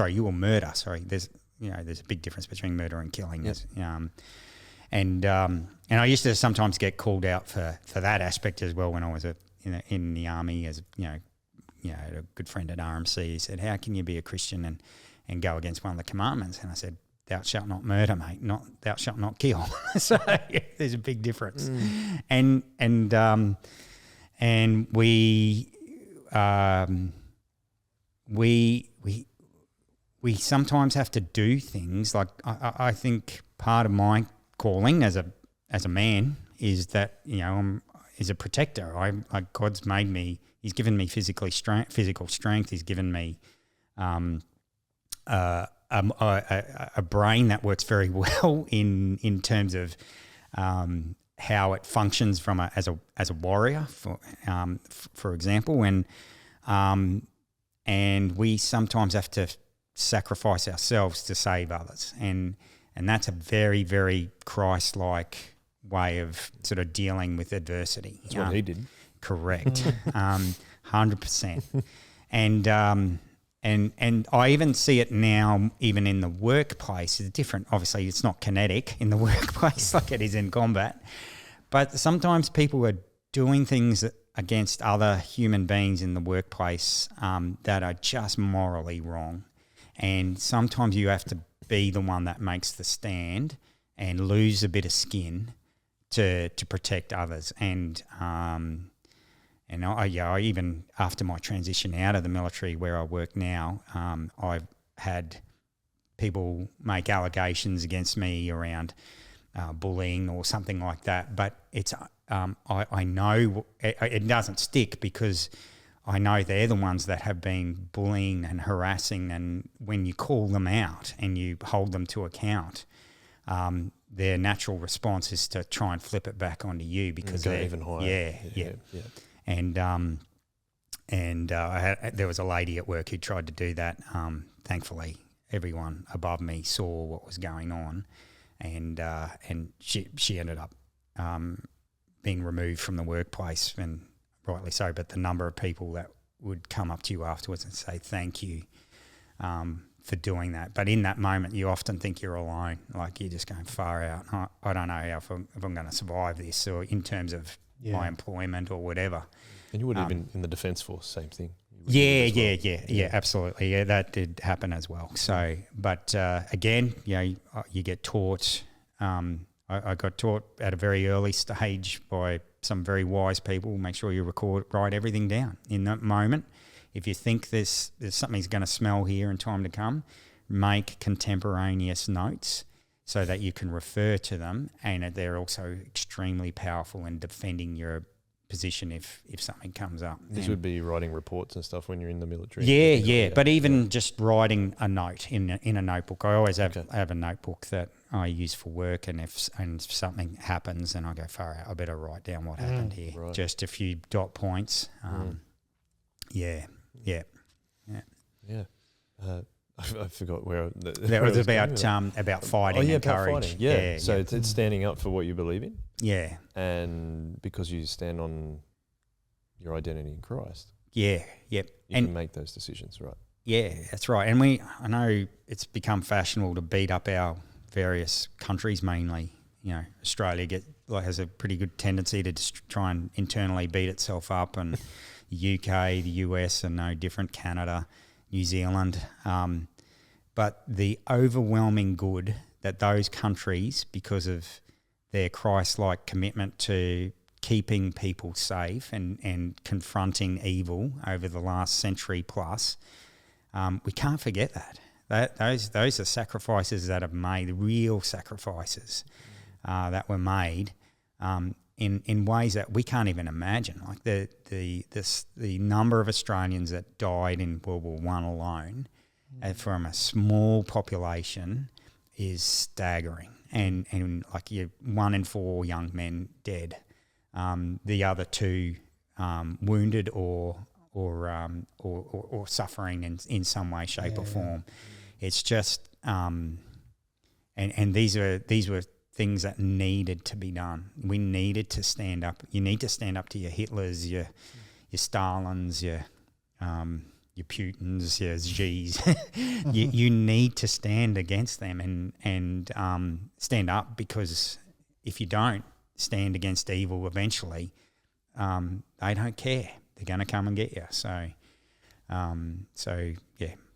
Speaker 2: You will murder. Sorry, there's a big difference between murder and killing. Yep. And I used to sometimes get called out for that aspect as well when I was in the army. As a good friend at RMC, he said, "How can you be a Christian and go against one of the commandments?" And I said, "Thou shalt not murder, mate. Thou shalt not kill." So there's a big difference. And we sometimes have to do things like I think part of my calling as a man is that I'm is a protector. God's made me. He's given me physical strength. He's given me a brain that works very well in terms of how it functions as a warrior, for example, and we sometimes have to sacrifice ourselves to save others, and that's a very, very Christ-like way of sort of dealing with adversity.
Speaker 1: That's what he did.
Speaker 2: Correct, 100%, and I even see it now, even in the workplace. It's different. Obviously, it's not kinetic in the workplace like it is in combat, but sometimes people are doing things against other human beings in the workplace that are just morally wrong, and sometimes you have to be the one that makes the stand and lose a bit of skin to protect others. And I even after my transition out of the military where I work now, I've had people make allegations against me around bullying or something like that. But it's I know it doesn't stick because I know they're the ones that have been bullying and harassing, and when you call them out and you hold them to account, their natural response is to try and flip it back onto you because
Speaker 1: go
Speaker 2: they're
Speaker 1: even higher.
Speaker 2: Yeah. And there was a lady at work who tried to do that. Thankfully, everyone above me saw what was going on, and she ended up being removed from the workplace, and rightly so. But the number of people that would come up to you afterwards and say thank you for doing that. But in that moment, you often think you're alone, like you're just going far out. I don't know if I'm going to survive this, or in terms of my employment or whatever.
Speaker 1: And you would have been in the Defence Force, same thing.
Speaker 2: Yeah, absolutely. Yeah, that did happen as well. So, but again, you get taught. I got taught at a very early stage by some very wise people. Make sure you write everything down in that moment. If you think there's something's going to smell here in time to come, make contemporaneous notes so that you can refer to them, and they're also extremely powerful in defending your position if something comes up.
Speaker 1: This would be writing reports and stuff when you're in the military.
Speaker 2: Yeah. But even just writing a note in a notebook. I always have a notebook that I use for work, and if something happens and I go far out, I better write down what happened here. Right. Just a few dot points. Yeah.
Speaker 1: I forgot where
Speaker 2: that was about fighting and courage.
Speaker 1: Fighting. Yeah. So it's standing up for what you believe in.
Speaker 2: Yeah.
Speaker 1: And because you stand on your identity in Christ.
Speaker 2: Yeah. Yep.
Speaker 1: You can make those decisions, right?
Speaker 2: Yeah, that's right. And I know it's become fashionable to beat up our various countries mainly. Australia has a pretty good tendency to just try and internally beat itself up, and the UK, the US are no different, Canada, New Zealand. But the overwhelming good that those countries, because of their Christ-like commitment to keeping people safe and confronting evil over the last century plus, we can't forget that. Those are sacrifices that have made, real sacrifices that were made in ways that we can't even imagine. Like the number of Australians that died in World War I alone, from a small population, is staggering. And like 1 in 4 young men dead, the other 2 wounded or suffering in some way, shape or form. It's just and these were things that needed to be done. We needed to stand up. You need to stand up to your Hitlers, your Stalins, your Putins, your Xi's. you need to stand against them and stand up, because if you don't stand against evil, eventually they don't care. They're going to come and get you. So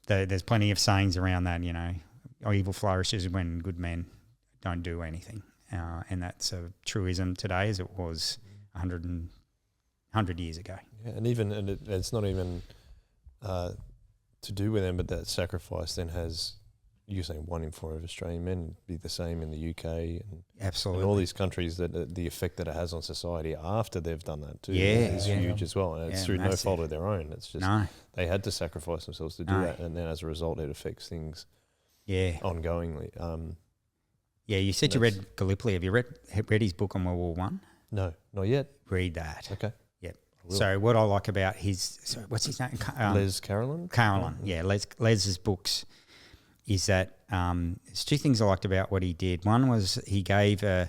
Speaker 2: there's plenty of sayings around that. Evil flourishes when good men don't do anything, and that's a truism today as it was 100 years ago.
Speaker 1: Yeah, and it's not even to do with them, but that sacrifice then has, you're saying 1 in 4 of Australian men be the same in the UK and
Speaker 2: absolutely,
Speaker 1: and all these countries, that the effect that it has on society after they've done that too
Speaker 2: is
Speaker 1: huge as well, and it's through massive. No fault of their own. It's just they had to sacrifice themselves to do that, and then as a result, it affects things ongoingly.
Speaker 2: You said you read Gallipoli. Have you read his book on World War I?
Speaker 1: No, not yet.
Speaker 2: Read that.
Speaker 1: Okay.
Speaker 2: Yep. So what I like about what's his name?
Speaker 1: Les Carolan?
Speaker 2: Carolan, yeah. Les's books is that there's 2 things I liked about what he did. One was he gave an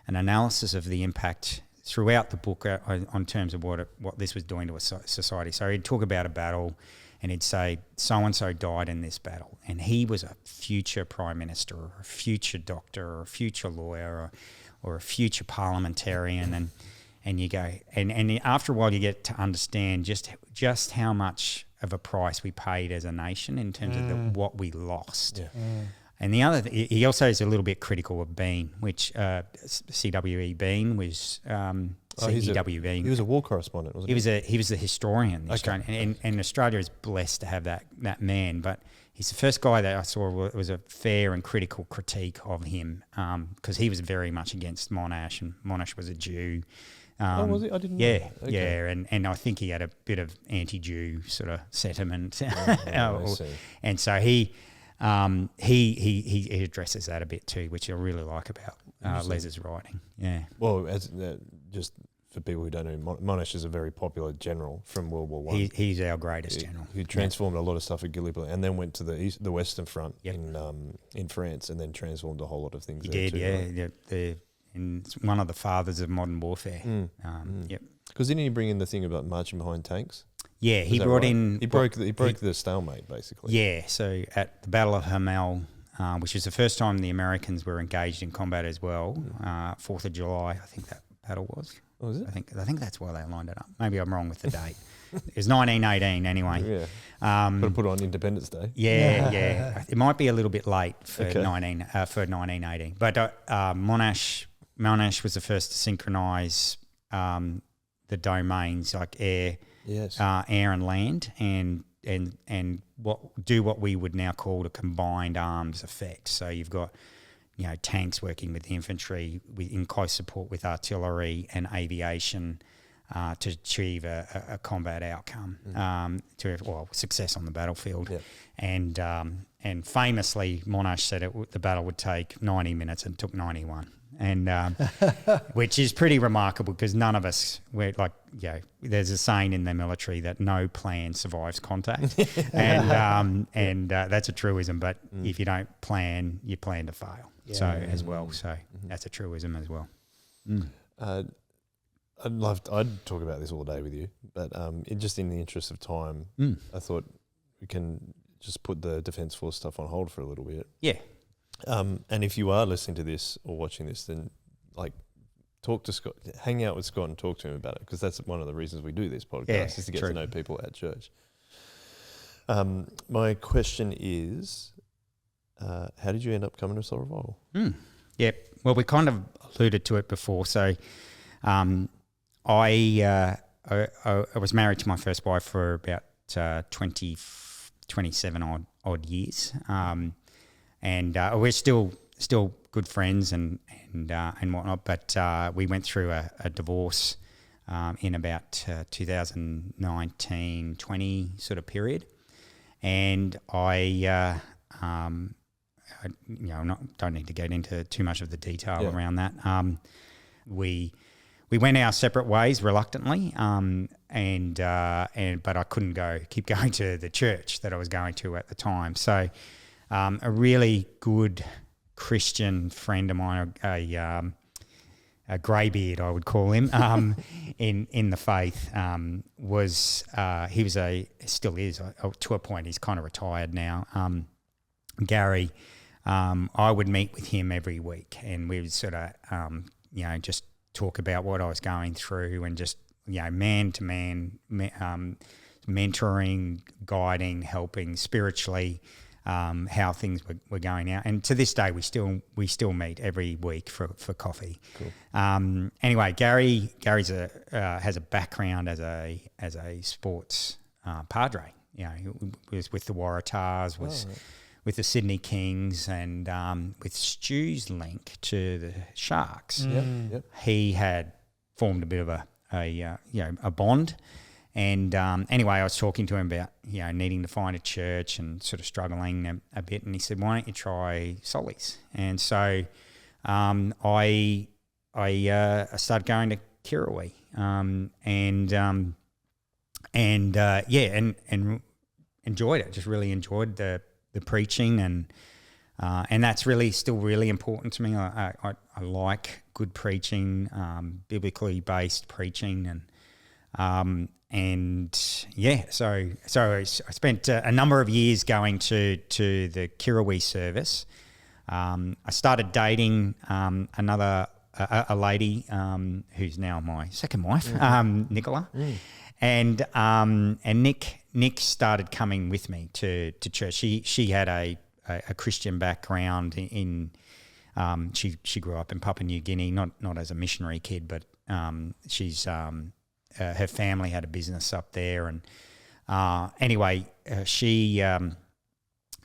Speaker 2: analysis of the impact throughout the book on terms of what this was doing to a society. So he'd talk about a battle, and he'd say, so-and-so died in this battle, and he was a future prime minister or a future doctor or a future lawyer or a future parliamentarian, and you go, and after a while you get to understand just how much of a price we paid as a nation in terms of what we lost. Yeah. And the other, he also is a little bit critical of Bean, which CWE Bean was CEW Bean.
Speaker 1: He was a war correspondent, wasn't he?
Speaker 2: He was a historian, and Australia is blessed to have that man. But he's the first guy that I saw was a fair and critical critique of him, because he was very much against Monash, and Monash was a Jew.
Speaker 1: Was he? I didn't know.
Speaker 2: Okay. Yeah, and I think he had a bit of anti-Jew sort of sentiment. And so he addresses that a bit too, which I really like about Les's writing. Yeah.
Speaker 1: Well, just for people who don't know, Monash is a very popular general from World War One.
Speaker 2: He's our greatest general.
Speaker 1: Who transformed a lot of stuff at Gallipoli, and then went to the Western Front in France, and then transformed a whole lot of things.
Speaker 2: He did, yeah. And it's one of the fathers of modern warfare. Yep.
Speaker 1: Because didn't he bring in the thing about marching behind tanks?
Speaker 2: Yeah, he brought in.
Speaker 1: He broke the stalemate basically.
Speaker 2: Yeah, so at the Battle of Hamel, which was the first time the Americans were engaged in combat as well. 4th of July, I think that battle was.
Speaker 1: Oh, was it?
Speaker 2: I think that's why they lined it up. Maybe I'm wrong with the date. It was 1918 anyway.
Speaker 1: Yeah. Got to put it on Independence Day.
Speaker 2: Yeah. It might be a little bit late for 1918, but Monash was the first to synchronise the domains like air and land, and what we would now call a combined arms effect. So you've got tanks working with the infantry in close support with artillery and aviation to achieve a combat outcome, success on the battlefield. Yep. And famously, Monash said the battle would take 90 minutes and took 91. And which is pretty remarkable, because none of us there's a saying in the military that no plan survives contact, and that's a truism. But if you don't plan, you plan to fail. That's a truism as well.
Speaker 1: I'd talk about this all day with you, but just in the interest of time, I thought we can just put the Defence Force stuff on hold for a little bit.
Speaker 2: Yeah.
Speaker 1: And if you are listening to this or watching this, then talk to Scott, hang out with Scott and talk to him about it, because that's one of the reasons we do this podcast, is to get to know people at church. My question is, how did you end up coming to Soul Revival?
Speaker 2: Yeah, well, we kind of alluded to it before. So I was married to my first wife for about 27 odd years. And we're still good friends and whatnot, but we went through a divorce in about 2019-20 sort of period, and I don't need to get into too much of the detail around that. We went our separate ways reluctantly, but I couldn't keep going to the church that I was going to at the time, so. A really good Christian friend of mine, a greybeard, I would call him, in the faith, still is to a point. He's kind of retired now. Gary, I would meet with him every week, and we would sort of, just talk about what I was going through, and just man to man, mentoring, guiding, helping spiritually. How things were going out, and to this day we still meet every week for coffee. Cool. Anyway, Gary's has a background as a sports padre. He was with the Waratahs, with the Sydney Kings, and with Stu's link to the Sharks. Yep. He had formed a bit of a bond. And anyway, I was talking to him about needing to find a church and sort of struggling a bit, and he said, "Why don't you try Solly's?" And so I started going to Kirrawee, and enjoyed it. Just really enjoyed the preaching, and that's really still really important to me. I like good preaching, biblically based preaching, so I spent a number of years going to the Kirrawee service. I started dating a lady who's now my second wife, Nicola, and Nick started coming with me to church. She had a a Christian background. She grew up in Papua New Guinea, not as a missionary kid, but she's her family had a business up there, and anyway, she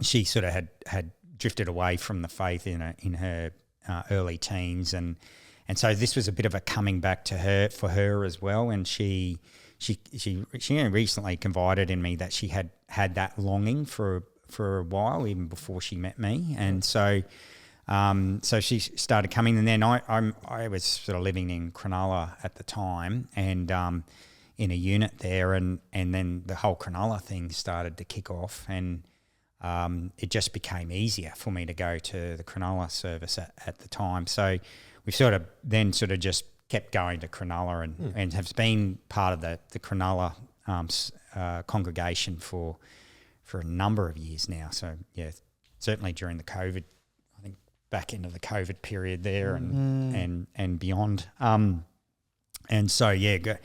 Speaker 2: sort of had drifted away from the faith in her early teens, and so this was a bit of a coming back to her for her as well, and she recently confided in me that she had that longing for a while, even before she met me, and so she started coming, and then I was sort of living in Kronala at the time, and in a unit there, and then the whole Kronala thing started to kick off, and it just became easier for me to go to the Kronala service at the time. So we've sort of just kept going to Kronala and have been part of the Kronala congregation for a number of years now. So yeah, certainly during the COVID, I think back into the COVID period there and beyond. And so we're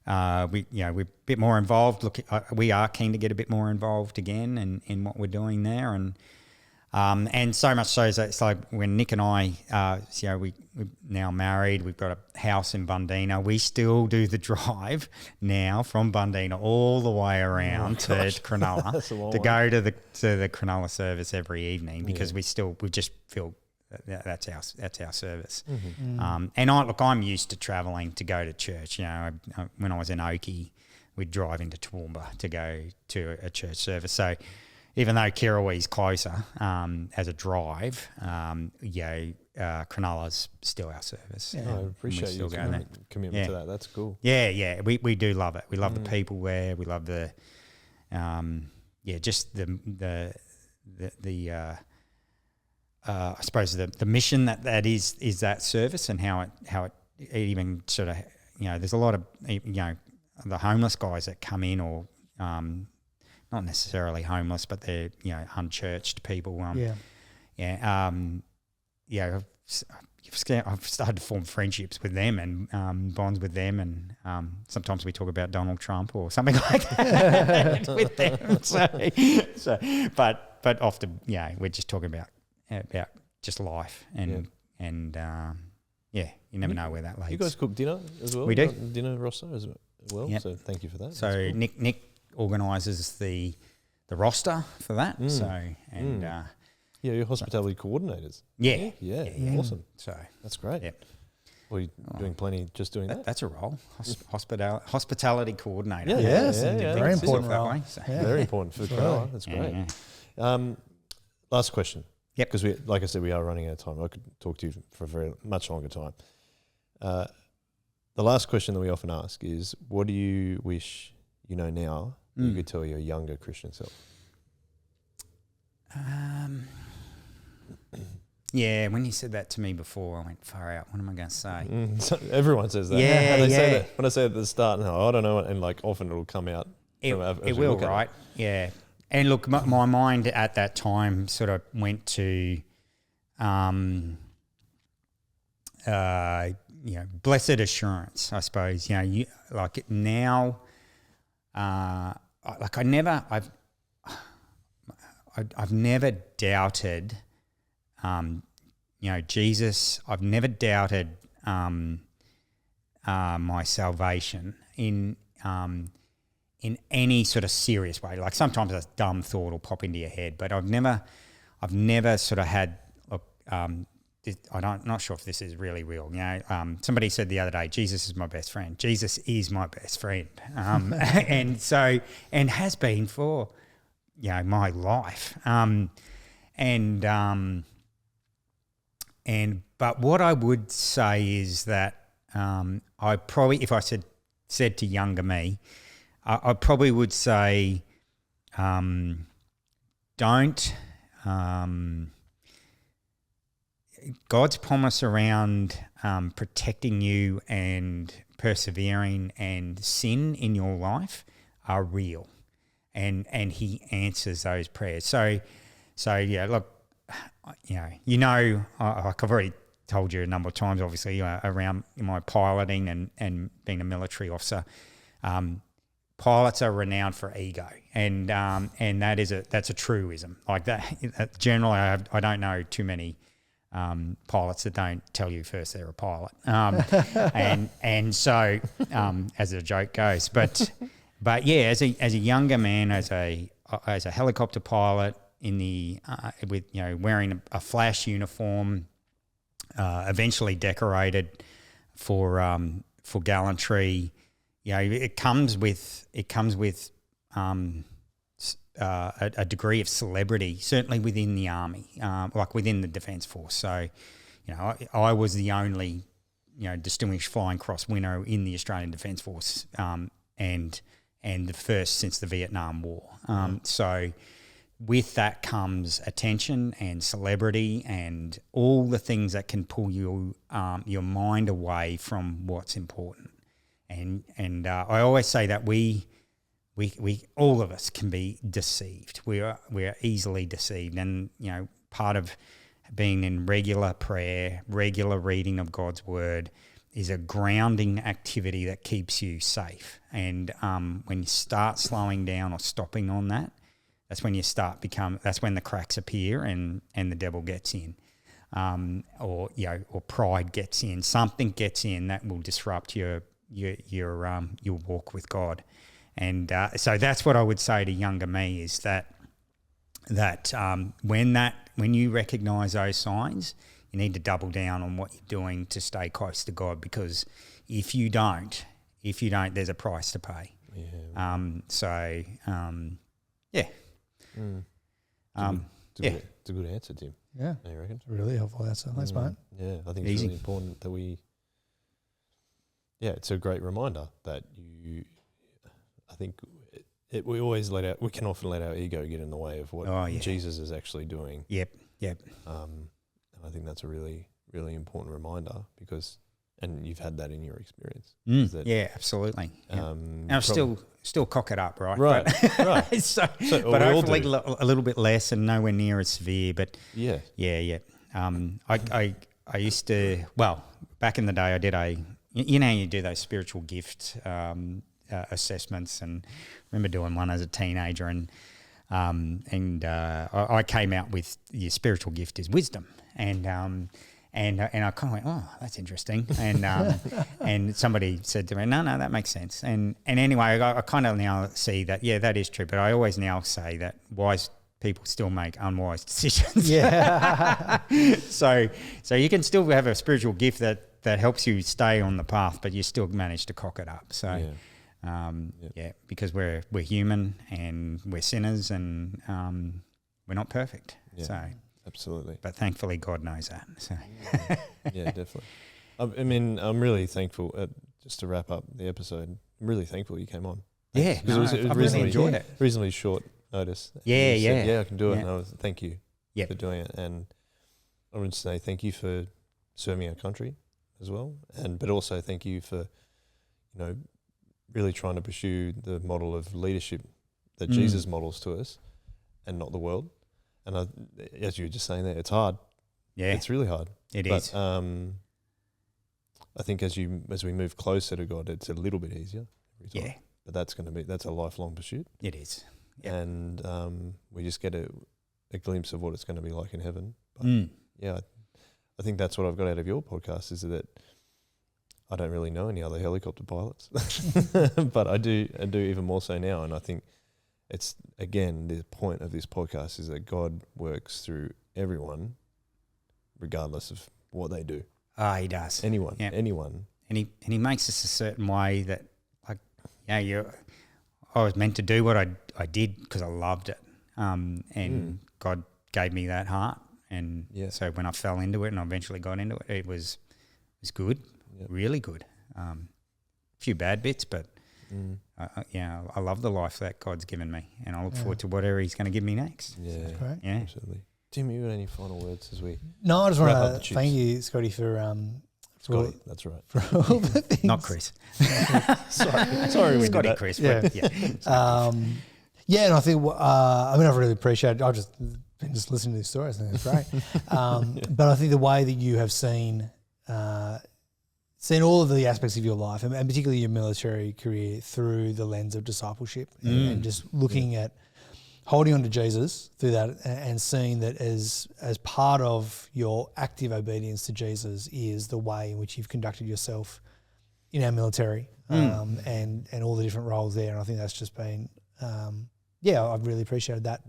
Speaker 2: a bit more involved. Look, we are keen to get a bit more involved again in what we're doing there, and so much so that it's like when Nick and I, we're now married, we've got a house in Bundeena. We still do the drive now from Bundeena all the way around to Kronala to go to the Kronala service every evening, because we just feel that's our service. And I'm used to travelling to go to church. When I was in Oki, we'd drive into Toowoomba to go to a church service. So even though Kirrawee's closer as a drive, Kronala's still our service.
Speaker 1: Yeah. I appreciate your commitment to that. That's cool.
Speaker 2: Yeah. We do love it. We love the people there. We love the just the I suppose the mission that is that service, and how it even sort of, there's a lot of the homeless guys that come in, or not necessarily homeless, but they're unchurched people. I've started to form friendships with them and bonds with them, and sometimes we talk about Donald Trump or something like that with them. So, but often, we're just talking about just life, and you never know where that leads.
Speaker 1: You guys cook dinner as well?
Speaker 2: We do.
Speaker 1: Dinner roster as well, so thank you for that.
Speaker 2: So cool. Nick organises the roster for that.
Speaker 1: You're hospitality coordinators.
Speaker 2: Yeah.
Speaker 1: Awesome.
Speaker 2: So
Speaker 1: that's great.
Speaker 2: Yep.
Speaker 1: Well, you're doing plenty just doing that?
Speaker 2: That's a role. Hospitality coordinator.
Speaker 3: Very important role.
Speaker 2: That way, so.
Speaker 1: Very important for Kronala. That's great. Last question.
Speaker 2: Yep.
Speaker 1: Because like I said, we are running out of time. I could talk to you for a very much longer time. The last question that we often ask is, what do you wish you know now that you could tell your younger Christian self?
Speaker 2: When you said that to me before, I went, far out. What am I going to say?
Speaker 1: So everyone says that. Say that. When I say it at the start, no, I don't know, and like often it'll come out.
Speaker 2: It will, right? Yeah. And look, my mind at that time sort of went to, blessed assurance, I suppose. You like now, I've never doubted, Jesus. I've never doubted my salvation in any sort of serious way. Like sometimes a dumb thought will pop into your head, but I've never sort of had. Look, not sure if this is really real. Somebody said the other day, Jesus is my best friend. Jesus is my best friend, and has been for my life. But what I would say is that I probably, if I said to younger me, I probably would say, don't. God's promise around protecting you and persevering and sin in your life are real, and He answers those prayers. So look, like I've already told you a number of times, obviously, around my piloting and being a military officer. pilots are renowned for ego, and that's a truism. Like that generally, I don't know too many pilots that don't tell you first they're a pilot, and so as the joke goes, but yeah, as a younger man, as a helicopter pilot in the with wearing a flash uniform, eventually decorated for gallantry. It comes with a degree of celebrity, certainly within the army, like within the Defence Force. So, I was the only, distinguished Flying Cross winner in the Australian Defence Force, and the first since the Vietnam War. So, with that comes attention and celebrity and all the things that can pull your mind away from what's important. And I always say that we all of us can be deceived. We are easily deceived, and part of being in regular prayer, regular reading of God's word, is a grounding activity that keeps you safe. And when you start slowing down or stopping on that, that's when that's when the cracks appear and the devil gets in, or pride gets in. Something gets in that will disrupt your walk with God. And so that's what I would say to younger me is that when you recognise those signs, you need to double down on what you're doing to stay close to God, because if you don't, there's a price to pay.
Speaker 1: Yeah.
Speaker 2: Yeah.
Speaker 1: It's a good answer, Tim.
Speaker 3: Yeah.
Speaker 1: You reckon?
Speaker 3: It's a really helpful answer. Thanks, mate.
Speaker 1: Yeah, I think it's really important that it's a great reminder that I think we can often let our ego get in the way of what Jesus is actually doing.
Speaker 2: Yep.
Speaker 1: And I think that's a really, really important reminder and you've had that in your experience.
Speaker 2: Yeah, absolutely. And I'll still cock it up, right?
Speaker 1: Right, right.
Speaker 2: But hopefully a little bit less and nowhere near as severe. But
Speaker 1: yeah.
Speaker 2: I used to, back in the day, I did you do those spiritual gift assessments, and I remember doing one as a teenager, and I came out with your spiritual gift is wisdom, and I kind of went, oh, that's interesting, and somebody said to me, no, that makes sense, and anyway, I kind of now see that that is true, but I always now say that wise people still make unwise decisions.
Speaker 3: Yeah.
Speaker 2: So you can still have a spiritual gift that helps you stay on the path, but you still manage to cock it up. So. Because we're human and we're sinners, and we're not perfect.
Speaker 1: Yeah,
Speaker 2: so
Speaker 1: absolutely.
Speaker 2: But thankfully, God knows that. So
Speaker 1: yeah, definitely. I mean, I'm really thankful. Just to wrap up the episode, I'm really thankful you came on.
Speaker 2: Because I really enjoyed it.
Speaker 1: Reasonably short notice.
Speaker 2: Yeah.
Speaker 1: Said, I can do it.
Speaker 2: Yeah.
Speaker 1: And thank you for doing it. And I want to say thank you for serving our country as well, but also thank you for really trying to pursue the model of leadership that Jesus models to us and not the world. And as you were just saying there, it's hard.
Speaker 2: Yeah.
Speaker 1: It's really hard.
Speaker 2: It is.
Speaker 1: I think as we move closer to God, it's a little bit easier every time.
Speaker 2: Yeah.
Speaker 1: But that's a lifelong pursuit.
Speaker 2: It is. Yep.
Speaker 1: And we just get a glimpse of what it's going to be like in heaven. But I think that's what I've got out of your podcast is that I don't really know any other helicopter pilots, but I do even more so now. And I think it's, again, the point of this podcast is that God works through everyone, regardless of what they do.
Speaker 2: He does.
Speaker 1: Anyone.
Speaker 2: And he makes us a certain way that, I was meant to do what I did because I loved it. And God gave me that heart. And so when I fell into it and I eventually got into it, it was good. Yep. Really good. A few bad bits, but I love the life that God's given me, and I look forward to whatever He's going to give me next.
Speaker 1: Yeah,
Speaker 3: great.
Speaker 1: Yeah, absolutely. Tim, you got any final words as we?
Speaker 3: No, I just want to thank you, Scotty, for
Speaker 1: Scotty. That's right.
Speaker 3: For all the things.
Speaker 2: Not Chris.
Speaker 1: Sorry, we
Speaker 2: Scotty,
Speaker 1: did that.
Speaker 2: Chris.
Speaker 3: Yeah. And I think I've really appreciated. I've just been listening to these stories. I think it's great. But I think the way that you have seen seen all of the aspects of your life, and particularly your military career, through the lens of discipleship, and just looking at holding on to Jesus through that, and seeing that as part of your active obedience to Jesus is the way in which you've conducted yourself in our military, and all the different roles there. And I think that's just been, I've really appreciated that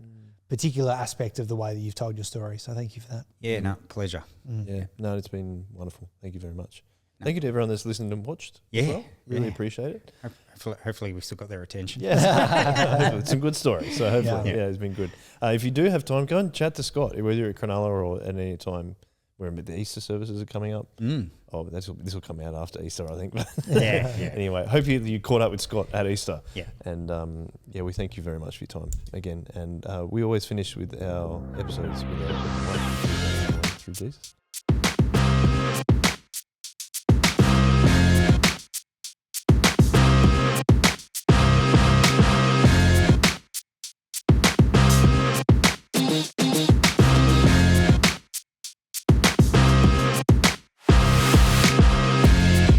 Speaker 3: particular aspect of the way that you've told your story. So thank you for that.
Speaker 2: Yeah, no, pleasure.
Speaker 1: Yeah, no, it's been wonderful. Thank you very much. Thank you to everyone that's listened and watched.
Speaker 2: Yeah,
Speaker 1: as well. Really appreciate it.
Speaker 2: Hopefully we've still got their attention.
Speaker 1: Yeah, it's a good story. So hopefully, it's been good. If you do have time, go and chat to Scott, whether you're at Kronala or at any time. Where the Easter services are coming up. Oh, this will come out after Easter, I think. Anyway, hope you caught up with Scott at Easter.
Speaker 2: Yeah.
Speaker 1: And we thank you very much for your time again. And we always finish with our episodes with our through Jesus.